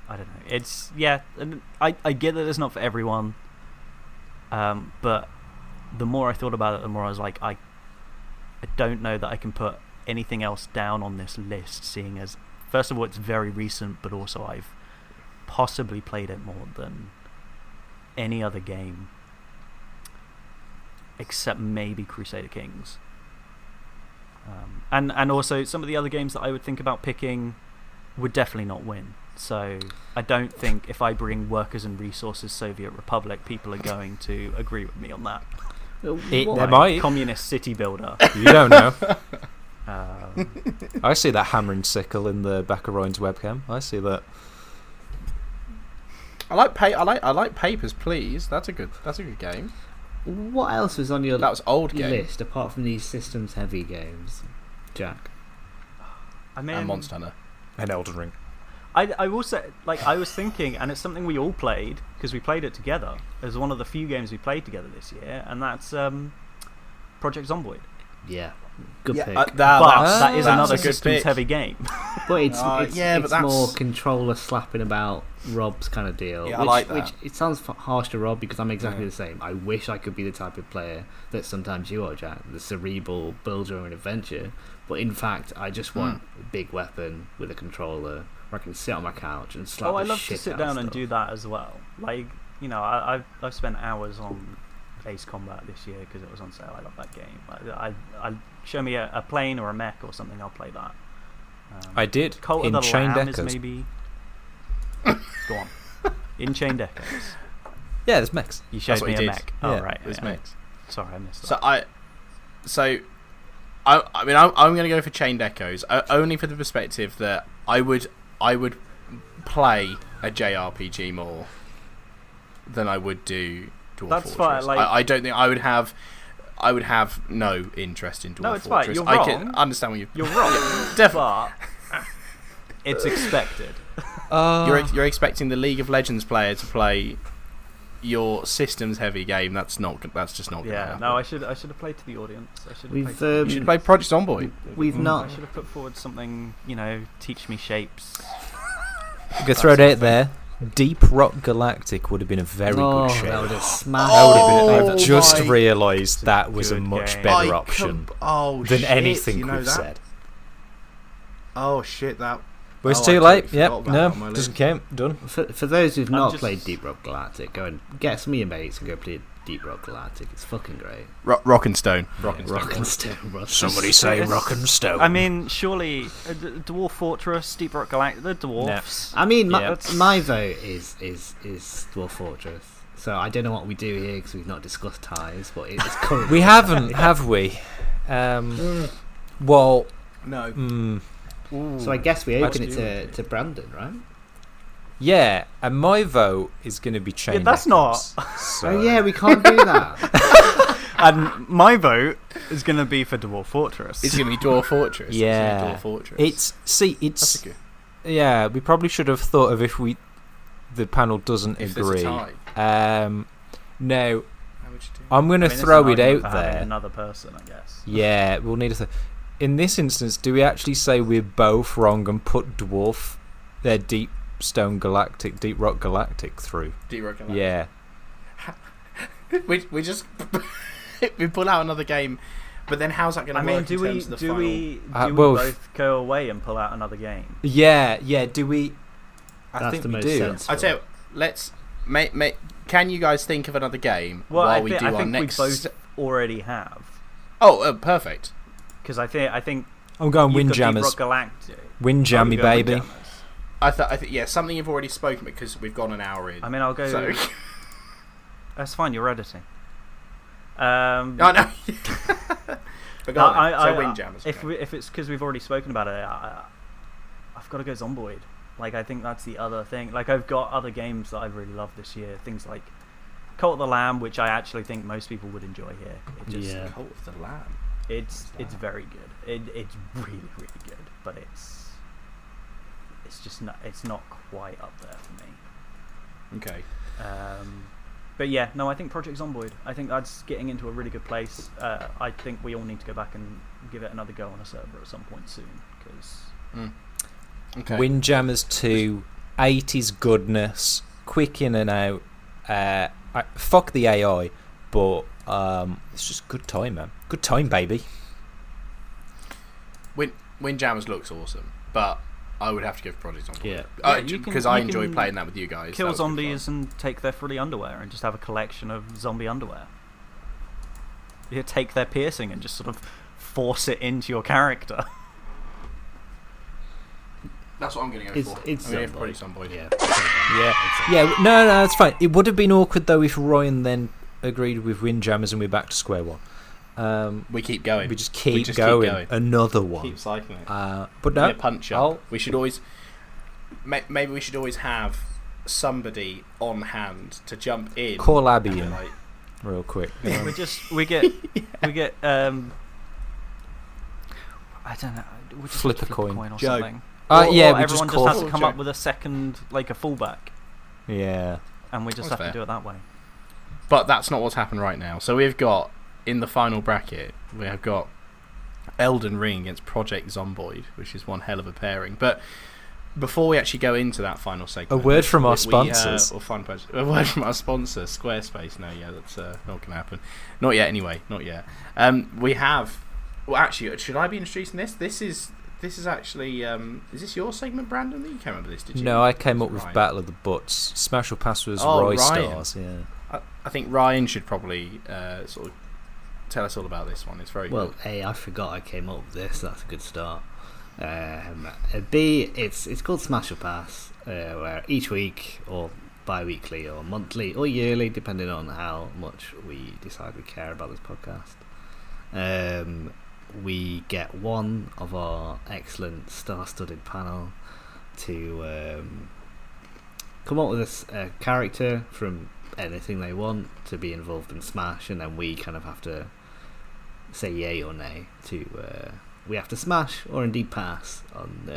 I don't know, it's, yeah, and I get that it's not for everyone, but the more I thought about it, the more I was like, I don't know that I can put anything else down on this list, seeing as, first of all, it's very recent, but also I've possibly played it more than any other game except maybe Crusader Kings. And also some of the other games that I would think about picking would definitely not win. So I don't think if I bring Workers and Resources Soviet Republic, people are going to agree with me on that. They might. Communist city builder. You don't know. I see that hammer and sickle in the back of Ryan's webcam. I see that. I like Papers, Please. That's a good game. What else was on your That was old game. list apart from these systems heavy games, Jack? I mean, And Monster Hunter. And Elden Ring. I will say, like, I was thinking, and it's something we all played because we played it together. It was one of the few games we played together this year, and that's Project Zomboid. Yeah, good Yeah, pick. But that's that is a another good systems pick. heavy game. But it's yeah, but that's- more controller slapping about Rob's kind of deal. Yeah, I which, like that. Which it sounds harsh to Rob because I'm exactly the same. I wish I could be the type of player that sometimes you are, Jack, the cerebral builder and adventure. But in fact, I just want a big weapon with a controller where I can sit on my couch and slap Oh, I the love shit to sit out down of and stuff. do that as well. Like, you know, I've spent hours on Ace Combat this year because it was on sale. I love that game. I show me a plane or a mech or something, I'll play that. I did. Cult in of the Chained Lamb is Echoes. maybe. Go on. In Chained Echoes. Yeah, there's mechs. You showed what me he a did. mech. Oh, Yeah, right. It was yeah. mixed. Sorry, I missed So that. I mean, I'm going to go for Chained Echoes only for the perspective that I would play a JRPG more than I would do Dwarf That's Fortress. fine, like- I don't think I would have no interest in Dwarf No, it's fine, Fortress. you're I wrong. can understand when You're wrong. Definitely. But it's expected. You're expecting the League of Legends player to play your systems heavy game. That's just not going to Yeah, happen. no, I should have played to the audience. I should have We've played to the You should play Project Zomboid. we've I not should have put forward something, you know, teach me shapes. I'm gonna throw it out there. Deep Rock Galactic would have been a very good show. that would have smashed. That would have been, Oh I've just my- realised that was a good much game. better option than than anything you know we've that? said. Oh shit! That. But it's Oh, too I late. totally Yep, forgot about no, that on my doesn't list. count. Done. For those who've I'm not just- played Deep Rock Galactic, go and get some of your mates and go play Deep Rock Galactic. It's fucking great. Rock and Stone. Rock and Stone. Rock and Stone. Rock. Somebody say It's- Rock and Stone. I mean, surely Dwarf Fortress, Deep Rock Galactic, the dwarfs. I mean, Yeah. my vote is Dwarf Fortress. So I don't know what we do here because we've not discussed ties, but it's currently We haven't, have we? Well, No. So I guess we Let's open do it to Brandon, right? yeah, and my vote is going to be Chained that's Echoes. So, Oh yeah, we can't do that. And my vote is going to be for Dwarf Fortress. It's going to be Dwarf Fortress. It's gonna be yeah. Dwarf Fortress. It's That's a good. yeah. We probably should have thought of if the panel doesn't If there's agree. a tie. No, How would you do? I'm going I to mean, it's throw an it argument out for having there. Another person, I guess. Yeah, we'll need a. In this instance, do we actually say we're both wrong and put Dwarf, their Deep Rock Galactic through? D-Rock and Yeah. we just we pull out another game, but then how's that going to I work? mean, do in we terms of the do final? we well, both go away and pull out another game? Yeah, do we? I That's think the we most do. sensible. I tell you, let's make. Can you guys think of another game Well, while I we think, do I our think next? we both already have, Oh, perfect. because I think I'm going you've got Deep Windjammers. Rock Galactic. Windjammy, I'll go baby. Windjammers. I think yeah, something you've already spoken because we've gone an hour in. I mean, I'll go. So, That's fine. You're editing. I know. But go on then. So Windjammers. If it's because we've already spoken about it, I've got to go Zomboid. Like, I think that's the other thing. Like, I've got other games that I've really loved this year. Things like Cult of the Lamb, which I actually think most people would enjoy here. It just, Yeah. Cult of the Lamb. It's very good. It's really good, but it's just not quite up there for me. Okay. But yeah, no, I think Project Zomboid. I think that's getting into a really good place. I think we all need to go back and give it another go on a server at some point soon. Because Okay. Windjammers 2, 80s goodness, quick in and out. Fuck the AI, but it's just good time, man. Good time, baby. Windjammers looks awesome, but I would have to give Project Zomboid. Yeah. Because I enjoy playing that with you guys. kill That was good zombies fun. and take their frilly underwear and just have a collection of zombie underwear. You take their piercing and just sort of force it into your character. That's what I'm going to go It's for. it's I'm going to go for Zomboid. Project Zomboid. Yeah. No, that's fine. It would have been awkward though if Ryan then agreed with Windjammers and we're back to square one. We keep going. We just keep going. Another one. Keep cycling it. But Be no, a punch up. We should always. Maybe we should always have somebody on hand to jump in. call Abby and in like, real quick. we get I don't know. We just Flip a flip coin. or Joe. something. Yeah, Or we everyone just just call. has to come up Joe. with a second, like a fullback, Yeah. and we just That's have to fair. do it that way. But that's not what's happened right now. So we've got in the final bracket, we have got Elden Ring against Project Zomboid, which is one hell of a pairing. But before we actually go into that final segment, A word from our we, sponsors. a word from our sponsor, Squarespace. No, yeah, that's not going to happen. Not yet, anyway. Not yet. We have. Well, actually, should I be introducing this? This is actually. Is this your segment, Brandon? You came up with this, did you? No, I came up with Ryan. Battle of the Butts. Smash or Pass was Oh, Roy Ryan. Stars. Yeah. I think Ryan should probably sort of tell us all about this one. It's very Well, good. A, I forgot I came up with this. That's a good start. B, it's called Smash or Pass, where each week or bi-weekly or monthly or yearly, depending on how much we decide we care about this podcast, we get one of our excellent star-studded panel to come up with a character from anything they want to be involved in Smash, and then we kind of have to say yay or nay to we have to smash or indeed pass on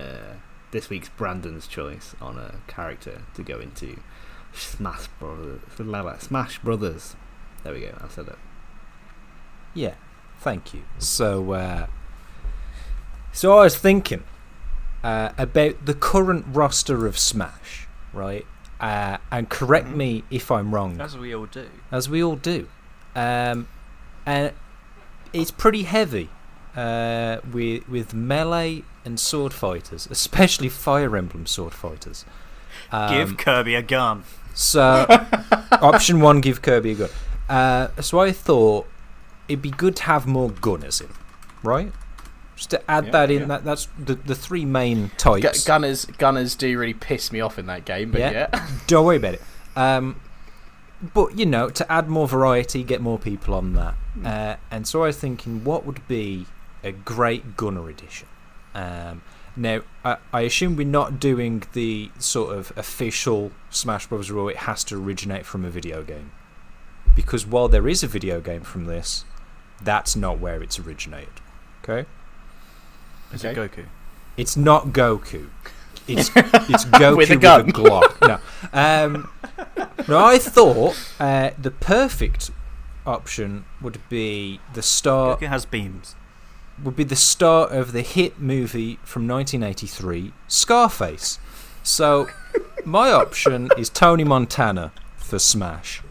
this week's Brandon's choice on a character to go into Smash Brothers. There we go, I said it. Yeah. Thank you. So I was thinking about the current roster of Smash, right? And correct me if I'm wrong. As we all do. As we all do. And it's pretty heavy with melee and sword fighters, especially Fire Emblem sword fighters. Give Kirby a gun. So, option one, give Kirby a gun. So I thought it'd be good to have more gunners in, right? Just to add that in. Yeah. That's the three main types. Gunners do really piss me off in that game, but yeah. Don't worry about it. But, to add more variety, get more people on that. And so I was thinking, what would be a great gunner edition? Now, I assume we're not doing the sort of official Smash Bros. Rule, it has to originate from a video game. Because while there is a video game from this, that's not where it's originated. Okay? Is it Goku? It's not Goku. It's Goku With a gun. Glock. No. No, I thought the perfect option would be the start. Goku has beams. Would be the start of the hit movie from 1983, Scarface. So, my option is Tony Montana for Smash.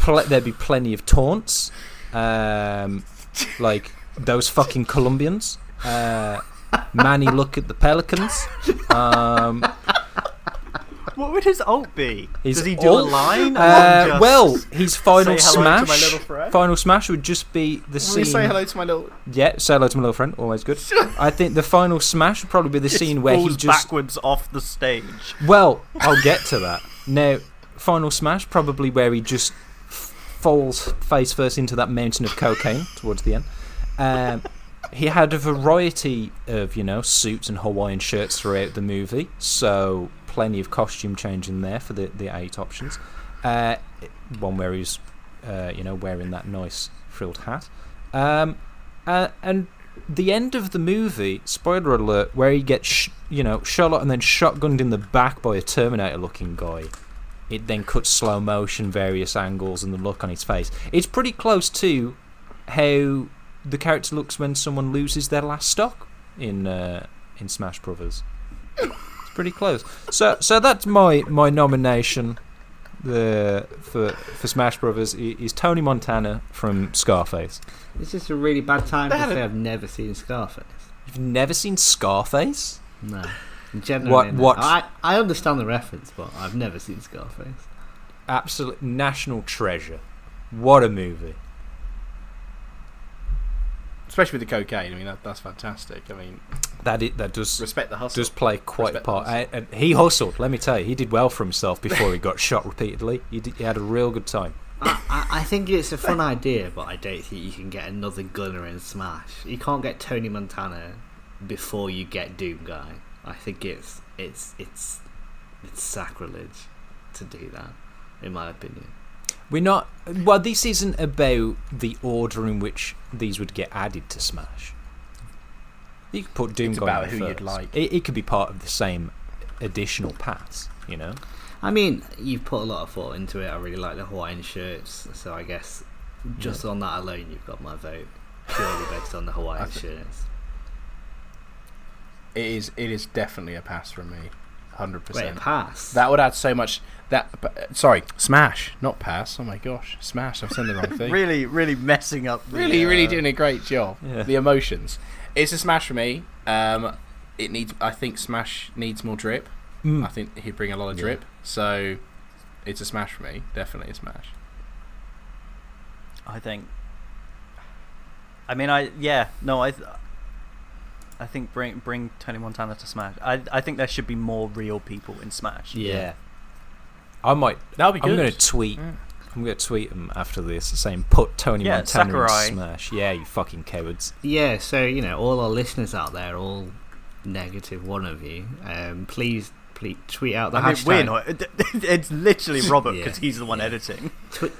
There'd be plenty of taunts, like those fucking Colombians. Manny, look at the Pelicans. What would his ult be? His Does he do a ult? line? Or just Well, his final say hello to my smash. little friend? Final smash would just be the Will scene. we say hello to my little... Yeah, say hello to my little friend. Always good. I think the final smash would probably be the scene where he falls just. backwards off the stage. Well, I'll get to that. Now, final smash probably where he just falls face first into that mountain of cocaine towards the end. He had a variety of, suits and Hawaiian shirts throughout the movie, so plenty of costume change in there for the 8 options. One where he's wearing that nice frilled hat. And the end of the movie, spoiler alert, where he gets shot and then shotgunned in the back by a Terminator-looking guy. It then cuts slow motion, various angles, and the look on his face. It's pretty close to how the character looks when someone loses their last stock in Smash Brothers. It's pretty close. So that's my nomination. For Smash Brothers is Tony Montana from Scarface. It's just a really bad time to say I've never seen Scarface. You've never seen Scarface? No. Generally, What? I understand the reference, but I've never seen Scarface. Absolute national treasure. What a movie. Especially with the cocaine. I mean, that's fantastic. I mean, that does respect the hustle. Does play quite a Respect part. the hustle. And he hustled. Let me tell you, he did well for himself before he got shot repeatedly. He had a real good time. I think it's a fun idea, but I don't think you can get another gunner in Smash. You can't get Tony Montana before you get Doom Guy. I think it's sacrilege to do that, in my opinion. We're not. Well, this isn't about the order in which these would get added to Smash. You could put Doom It's Guy about in who first. you'd like. It could be part of the same additional paths, I mean, you've put a lot of thought into it. I really like the Hawaiian shirts, so I guess just on that alone, you've got my vote. Purely based on the Hawaiian shirts. It is definitely a pass from me, 100%. Wait, a pass? That would add so much. Sorry, Smash, not pass. Oh my gosh, Smash! I've said the wrong thing. Really, really messing up. Really doing a great job. Yeah. The emotions. It's a Smash for me. I think Smash needs more drip. I think he'd bring a lot of drip. So it's a Smash for me. Definitely a Smash. I think bring Tony Montana to Smash. I think there should be more real people in Smash. Yeah. I might. That'll be good. I'm going to tweet. Yeah. I'm going to tweet him after this saying, "Put Tony Montana Sakurai. in Smash." Yeah, you fucking cowards. Yeah, so, all our listeners out there, all negative one of you, please tweet out the hashtag. We're not. It's literally Robert Yeah. because he's the one editing. Tweet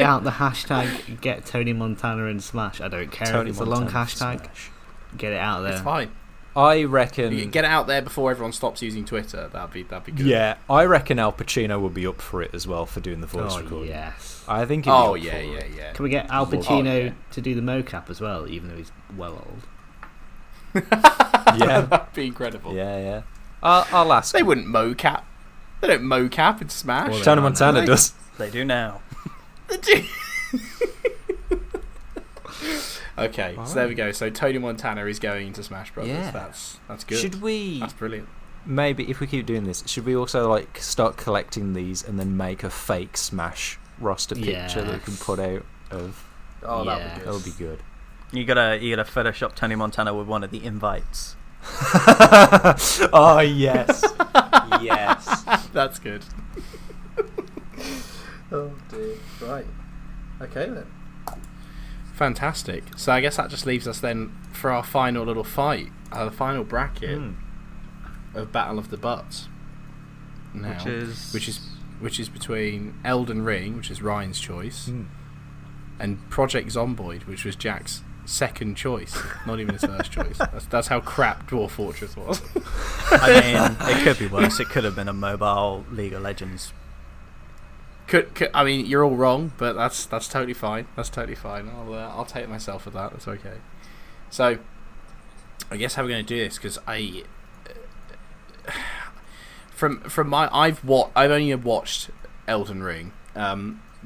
out the hashtag Get Tony Montana in Smash. I don't care Tony if it's a long Montana hashtag. Smash. Get it out there. It's fine. I reckon. You get it out there before everyone stops using Twitter. That'd be good. Yeah, I reckon Al Pacino would be up for it as well for doing the voice Oh, recording. yes. I think. He'd be Oh up yeah, for yeah, it. yeah. Can we get Al Pacino yeah. to do the mocap as well, even though he's well old? Yeah, That'd be incredible. yeah. I'll ask. They wouldn't mocap. They don't mocap in Smash. Well, Tony no, Montana no. does. They do now. Okay, so there we go. So Tony Montana is going to Smash Brothers. Yeah. That's good. Should we? That's brilliant. Maybe if we keep doing this, should we also start collecting these and then make a fake Smash roster picture that we can put out of? Oh, Yeah. that'd be good. That'll be good. You gotta Photoshop Tony Montana with one of the invites. Oh yes, yes. That's good. Oh dear. Right. Okay then. Fantastic. So I guess that just leaves us then for our final little fight, our final bracket of Battle of the Butts. Now, which is between Elden Ring, which is Ryan's choice, and Project Zomboid, which was Jack's second choice, not even his first choice. That's how crap Dwarf Fortress was. I mean, it could be worse. It could have been a mobile League of Legends. I mean, you're all wrong, but that's totally fine. That's totally fine. I'll take myself with that. That's okay. So, I guess how we're going to do this, because I've only watched Elden Ring,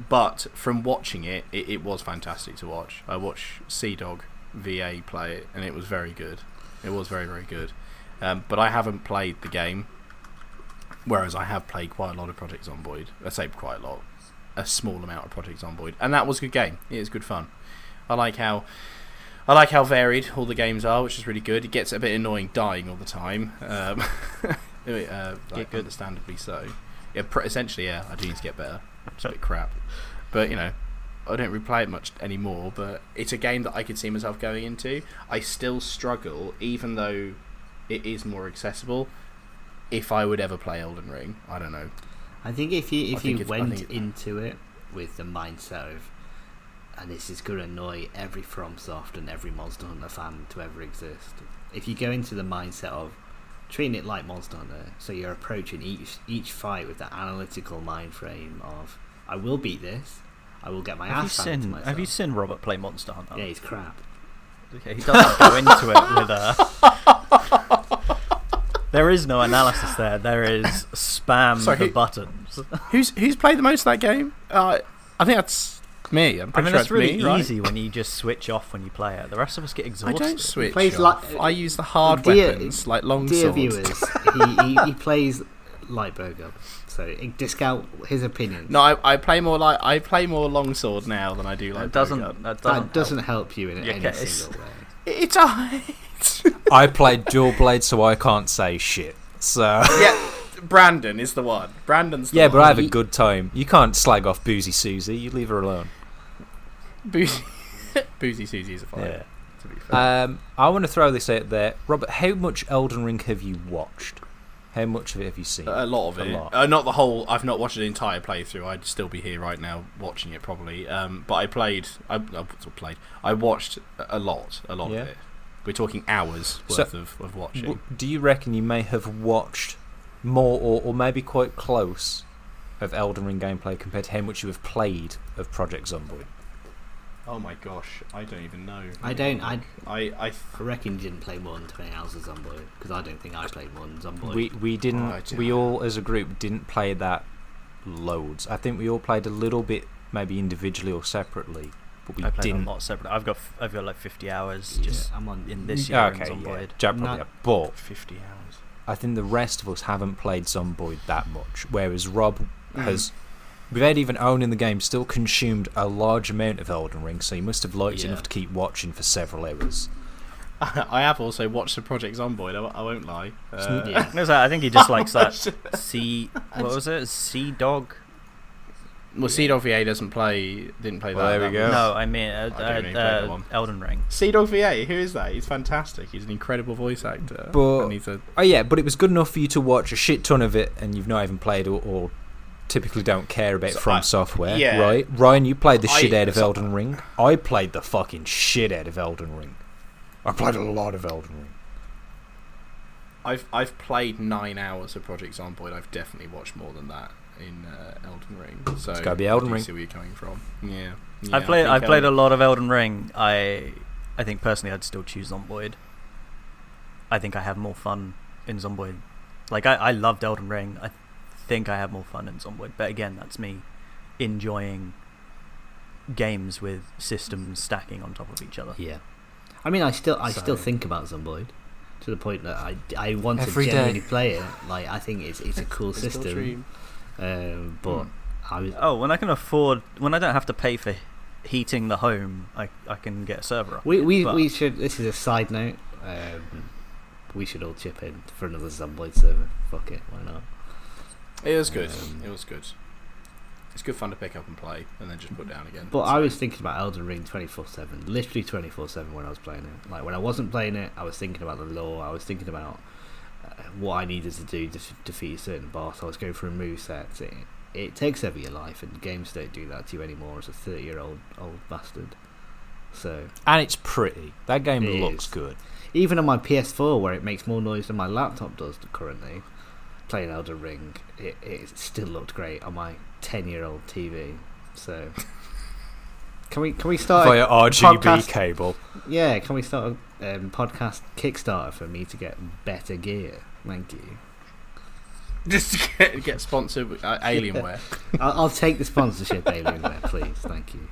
but from watching it was fantastic to watch. I watched CDog VA play it, and it was very good. It was very, very good. But I haven't played the game. Whereas I have played quite a lot of Project Zomboid. I say quite a lot. A small amount of Project Zomboid. And that was a good game. It is good fun. I like how varied all the games are, which is really good. It gets a bit annoying dying all the time. Understandably so. Yeah, essentially, yeah, I do need to get better. It's a bit crap. But, I don't replay it much anymore, but it's a game that I could see myself going into. I still struggle, even though it is more accessible, if I would ever play Elden Ring. I don't know. I think if you went into it with the mindset of, and this is going to annoy every FromSoft and every Monster Hunter fan to ever exist. If you go into the mindset of treating it like Monster Hunter, so you're approaching each fight with the analytical mind frame of, I will beat this, I will get my ass handed to myself. Have you seen Robert play Monster Hunter? Yeah, he's crap. Okay, he doesn't go into it with a... There is no analysis there. There is spam the buttons. Who's played the most of that game? I think that's me. I'm pretty sure that's really me, right? easy when you just switch off when you play it. The rest of us get exhausted. I don't switch plays off. like- I use the hard Dear- weapons, like long Dear swords. viewers, he plays light burger, so discount his opinions. No, I play more longsword now than I do like bowgun. That doesn't help you in Your any case. single way. It's alright. I played dual blade, so I can't say shit. So Yeah, Brandon is the one. Brandon's the yeah, one. but I have a good time. You can't slag off Boozy Susie. You leave her alone. Boozy Susie's a fight. Yeah. To be fair. I want to throw this out there, Robert. How much Elden Ring have you watched? How much of it have you seen? A lot of A it. lot. Not the whole. I've not watched an entire playthrough. I'd still be here right now watching it probably. But I played. I watched a lot Yeah. of it. We're talking hours worth of watching. Do you reckon you may have watched more, or maybe quite close, of Elden Ring gameplay compared to how much you have played of Project Zomboid? Oh my gosh, I don't even know. I don't. I I reckon you didn't play more than 20 hours of Zomboid, because I don't think I played more than Zomboid. We didn't. Oh, I We all as a group didn't play that loads. I think we all played a little bit, maybe individually or separately, but we I played didn't. a lot separate. I've got like 50 hours just I'm on in this year Okay, in yeah, Zomboid. Jack probably Not- have, but 50 hours. I think the rest of us haven't played Zomboid that much, whereas Rob has, without even owning the game, still consumed a large amount of Elden Ring, so he must have liked it Yeah. enough to keep watching for several hours. I have also watched the Project Zomboid. I won't lie. Yeah. No, I think he just likes that What was it? Sea Dog? Well, Sea Dog VA didn't play Well, that. there we that go. was- No, I mean I don't really play that one. Elden Ring. Sea Dog VA, who is that? He's fantastic. He's an incredible voice actor. But- and he's a Oh yeah, but it was good enough for you to watch a shit ton of it, and you've not even played or typically don't care about So From Software, yeah. right? Ryan, you played the I- shit out of so- Elden Ring. I played the fucking shit out of Elden Ring. I played a lot of Elden Ring. I've played 9 hours of Project Zomboid. I've definitely watched more than that in Elden Ring. So It's gotta be Elden I do Ring. see where you're coming from. Yeah. I played a lot of Elden Ring. I think personally I'd still choose Zomboid. I think I have more fun in Zomboid. Like I loved Elden Ring. I think I have more fun in Zomboid. But again, that's me enjoying games with systems stacking on top of each other. Yeah. I mean, I still So- think about Zomboid to the point that I want Every to day. genuinely play it. Like, I think it's a cool It's still system. true. But I was When I don't have to pay for heating the home, I can get a server up. But- we should. This is a side note. We should all chip in for another Zomboid server. Fuck it, why not? It was good. It was good. It's good fun to pick up and play, and then just put down again. But I was thinking about Elden Ring 24/7, literally 24/7 when I was playing it. Like when I wasn't playing it, I was thinking about the lore. I was thinking about what I needed to do to defeat a certain boss. I was going through movesets. It takes over your life, and games don't do that to you anymore as a 30-year-old bastard. So And it's pretty. That game It looks is. good. even on my PS4, where it makes more noise than my laptop does currently, playing Elden Ring, it still looked great on my 10-year-old TV. So can we start Via RGB podcast- cable. Yeah, can we start a podcast Kickstarter for me to get better gear? Thank you. Just to get sponsored with Alienware. I'll take the sponsorship, Alienware, please. Thank you.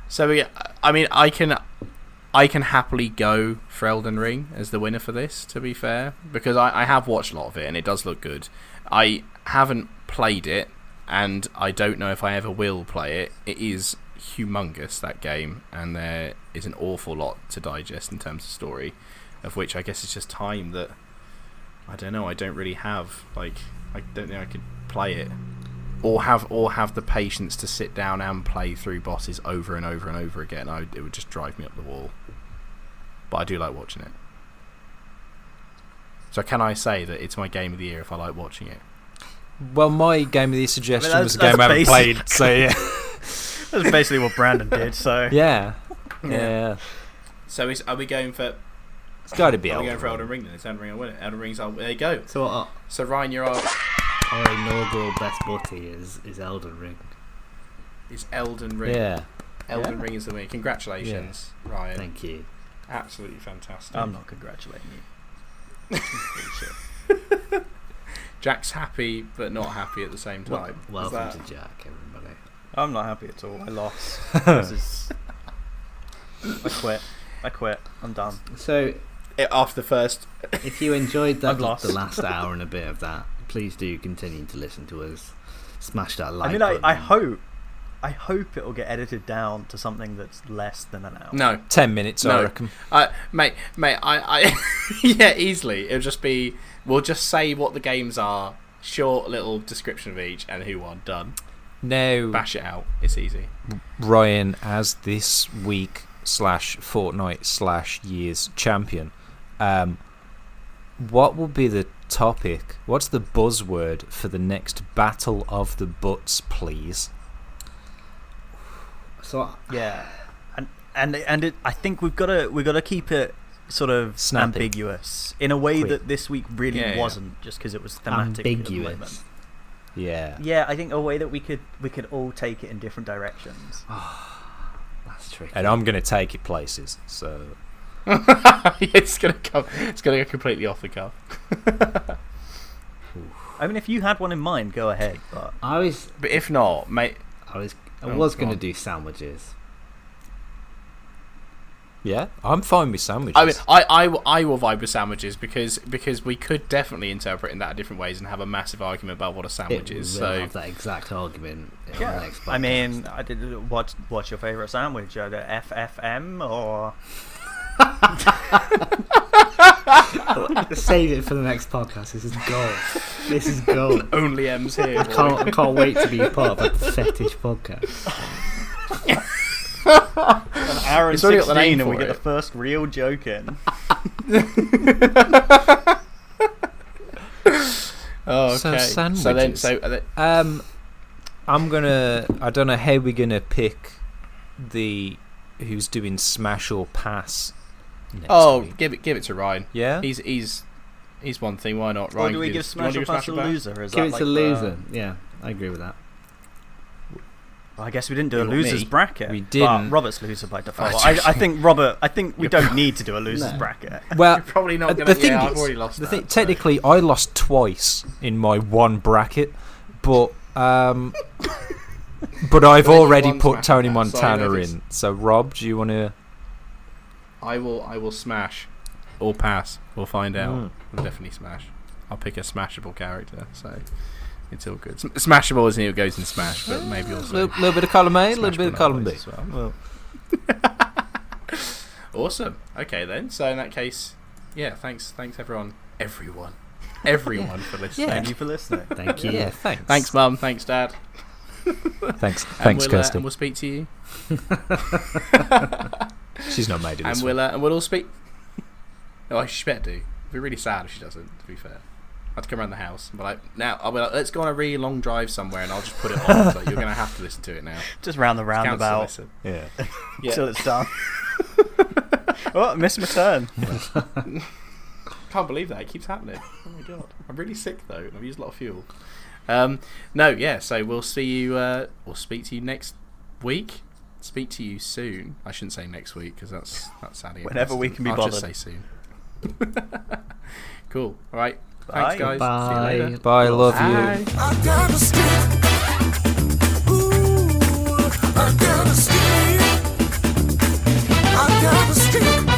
So yeah, I mean, I can happily go for Elden Ring as the winner for this, to be fair, because I have watched a lot of it and it does look good. I haven't played it, and I don't know if I ever will play it. It is humongous, that game, and there is an awful lot to digest in terms of story, of which I guess it's just time that I don't know. I don't really have. Like, I don't think I could play it, or have the patience to sit down and play through bosses over and over and over again. It would just drive me up the wall. But I do like watching it. So can I say that it's my game of the year if I like watching it? Well, my game of the suggestion I mean, was a game I haven't that's played, so yeah. That's basically what Brandon did. So Yeah. So are we going for? It's got to be Are we Elden going for Elden Ring. Ring then? It's Elden Ring. I win it. Elden Ring's. There you go. So So Ryan, you're our. our inaugural best butty is Elden Ring. It's Elden Ring. Yeah. Elden Ring is the winner. Congratulations, Ryan. Thank you. Absolutely fantastic. I'm not congratulating you. Jack's happy but not happy at the same time. Welcome to Jack, everybody. I'm not happy at all. I lost. This is. I quit. I'm done. So, After the first. if you enjoyed I've that, lost. the last hour and a bit of that, please do continue to listen to us. Smash that like I mean, button. I hope it'll get edited down to something that's less than an hour. No, 10 minutes, I No. reckon. mate, I yeah, easily. It'll just be. We'll just say what the games are. Short little description of each and who won. Done. Now, Bash it out. It's easy. Ryan, as this week / fortnight / year's champion, what will be the topic? What's the buzzword for the next Battle of the Butts, please? So, Yeah, and I think we've got to keep it sort of Snappy. ambiguous in a way Quick. that this week really Yeah, yeah. wasn't, just because it was thematic. At the moment. ambiguous. Yeah. Yeah, I think a way that we could all take it in different directions. That's tricky. And I'm going to take it places, so... It's gonna come. It's gonna go completely off the cuff. I mean, if you had one in mind, go ahead. But I was But if not, mate. going go to on. do sandwiches. Yeah, I'm fine with sandwiches. I mean, I will vibe with sandwiches because we could definitely interpret in that different ways and have a massive argument about what a sandwich It is. will So have that exact argument in the next podcast. I mean, what's your favourite sandwich? The FFM or save it for the next podcast. This is gold. This is gold. only M's here. I can't wait to be part of a fetish podcast. an hour and It's already got the 16, name and we for get it. the first real joke in. Oh, So okay. sandwiches. I'm gonna... I don't know how we're gonna pick the... who's doing Smash or Pass next week. give it to Ryan. Yeah? He's one thing. Why not? Or Ryan, do we you give do you wanna Smash or do Pass to the loser? Is Give that it like to loser. Yeah, I agree with that. Well, I guess we didn't do a You want losers me? bracket. We But didn't. Robert's loser by default. Oh, I think we don't need to do a losers No. bracket. Well, You're probably not the gonna. thing Yeah, is, I've already lost. the that, thing, so. technically, I lost twice in my one bracket, but I've But then you already won put Smash Tony and Pass, so Montana if it's- in. So, Rob, do you want to? I will smash or pass. We'll find out. Mm. I'll definitely smash. I'll pick a smashable character, so it's all good. Smashable isn't it goes in Smash, but maybe A also little bit of column A, a little smashable bit of in column other B. ways as well. Awesome. Okay then. So in that case, yeah. Thanks everyone for listening. Thank you for listening. Thank you. Yeah, thanks. Thanks, Mum. Thanks, Dad. Thanks, And Kirsty. and we'll speak to you. She's not made it this And one. we'll all speak. Oh, she better do. It'd be really sad if she doesn't. To be fair, I'd come around the house and be like, "Now I'll be like, let's go on a really long drive somewhere, and I'll just put it on. So you're gonna have to listen to it now. Just round the Cancel roundabout listen. Yeah. Yeah. till it's done. Oh, I missed my turn. Can't believe that it keeps happening. Oh my god, I'm really sick though. And I've used a lot of fuel. No, yeah. So we'll see you. We'll speak to you next week. Speak to you soon. I shouldn't say next week because that's sadly. Whenever we can be I'll just bothered. say soon. Cool. All right. Bye. Thanks, guys. See Bye. you later. Bye, love Bye. you. I got a stick. Ooh, I got a stick. I got a stick.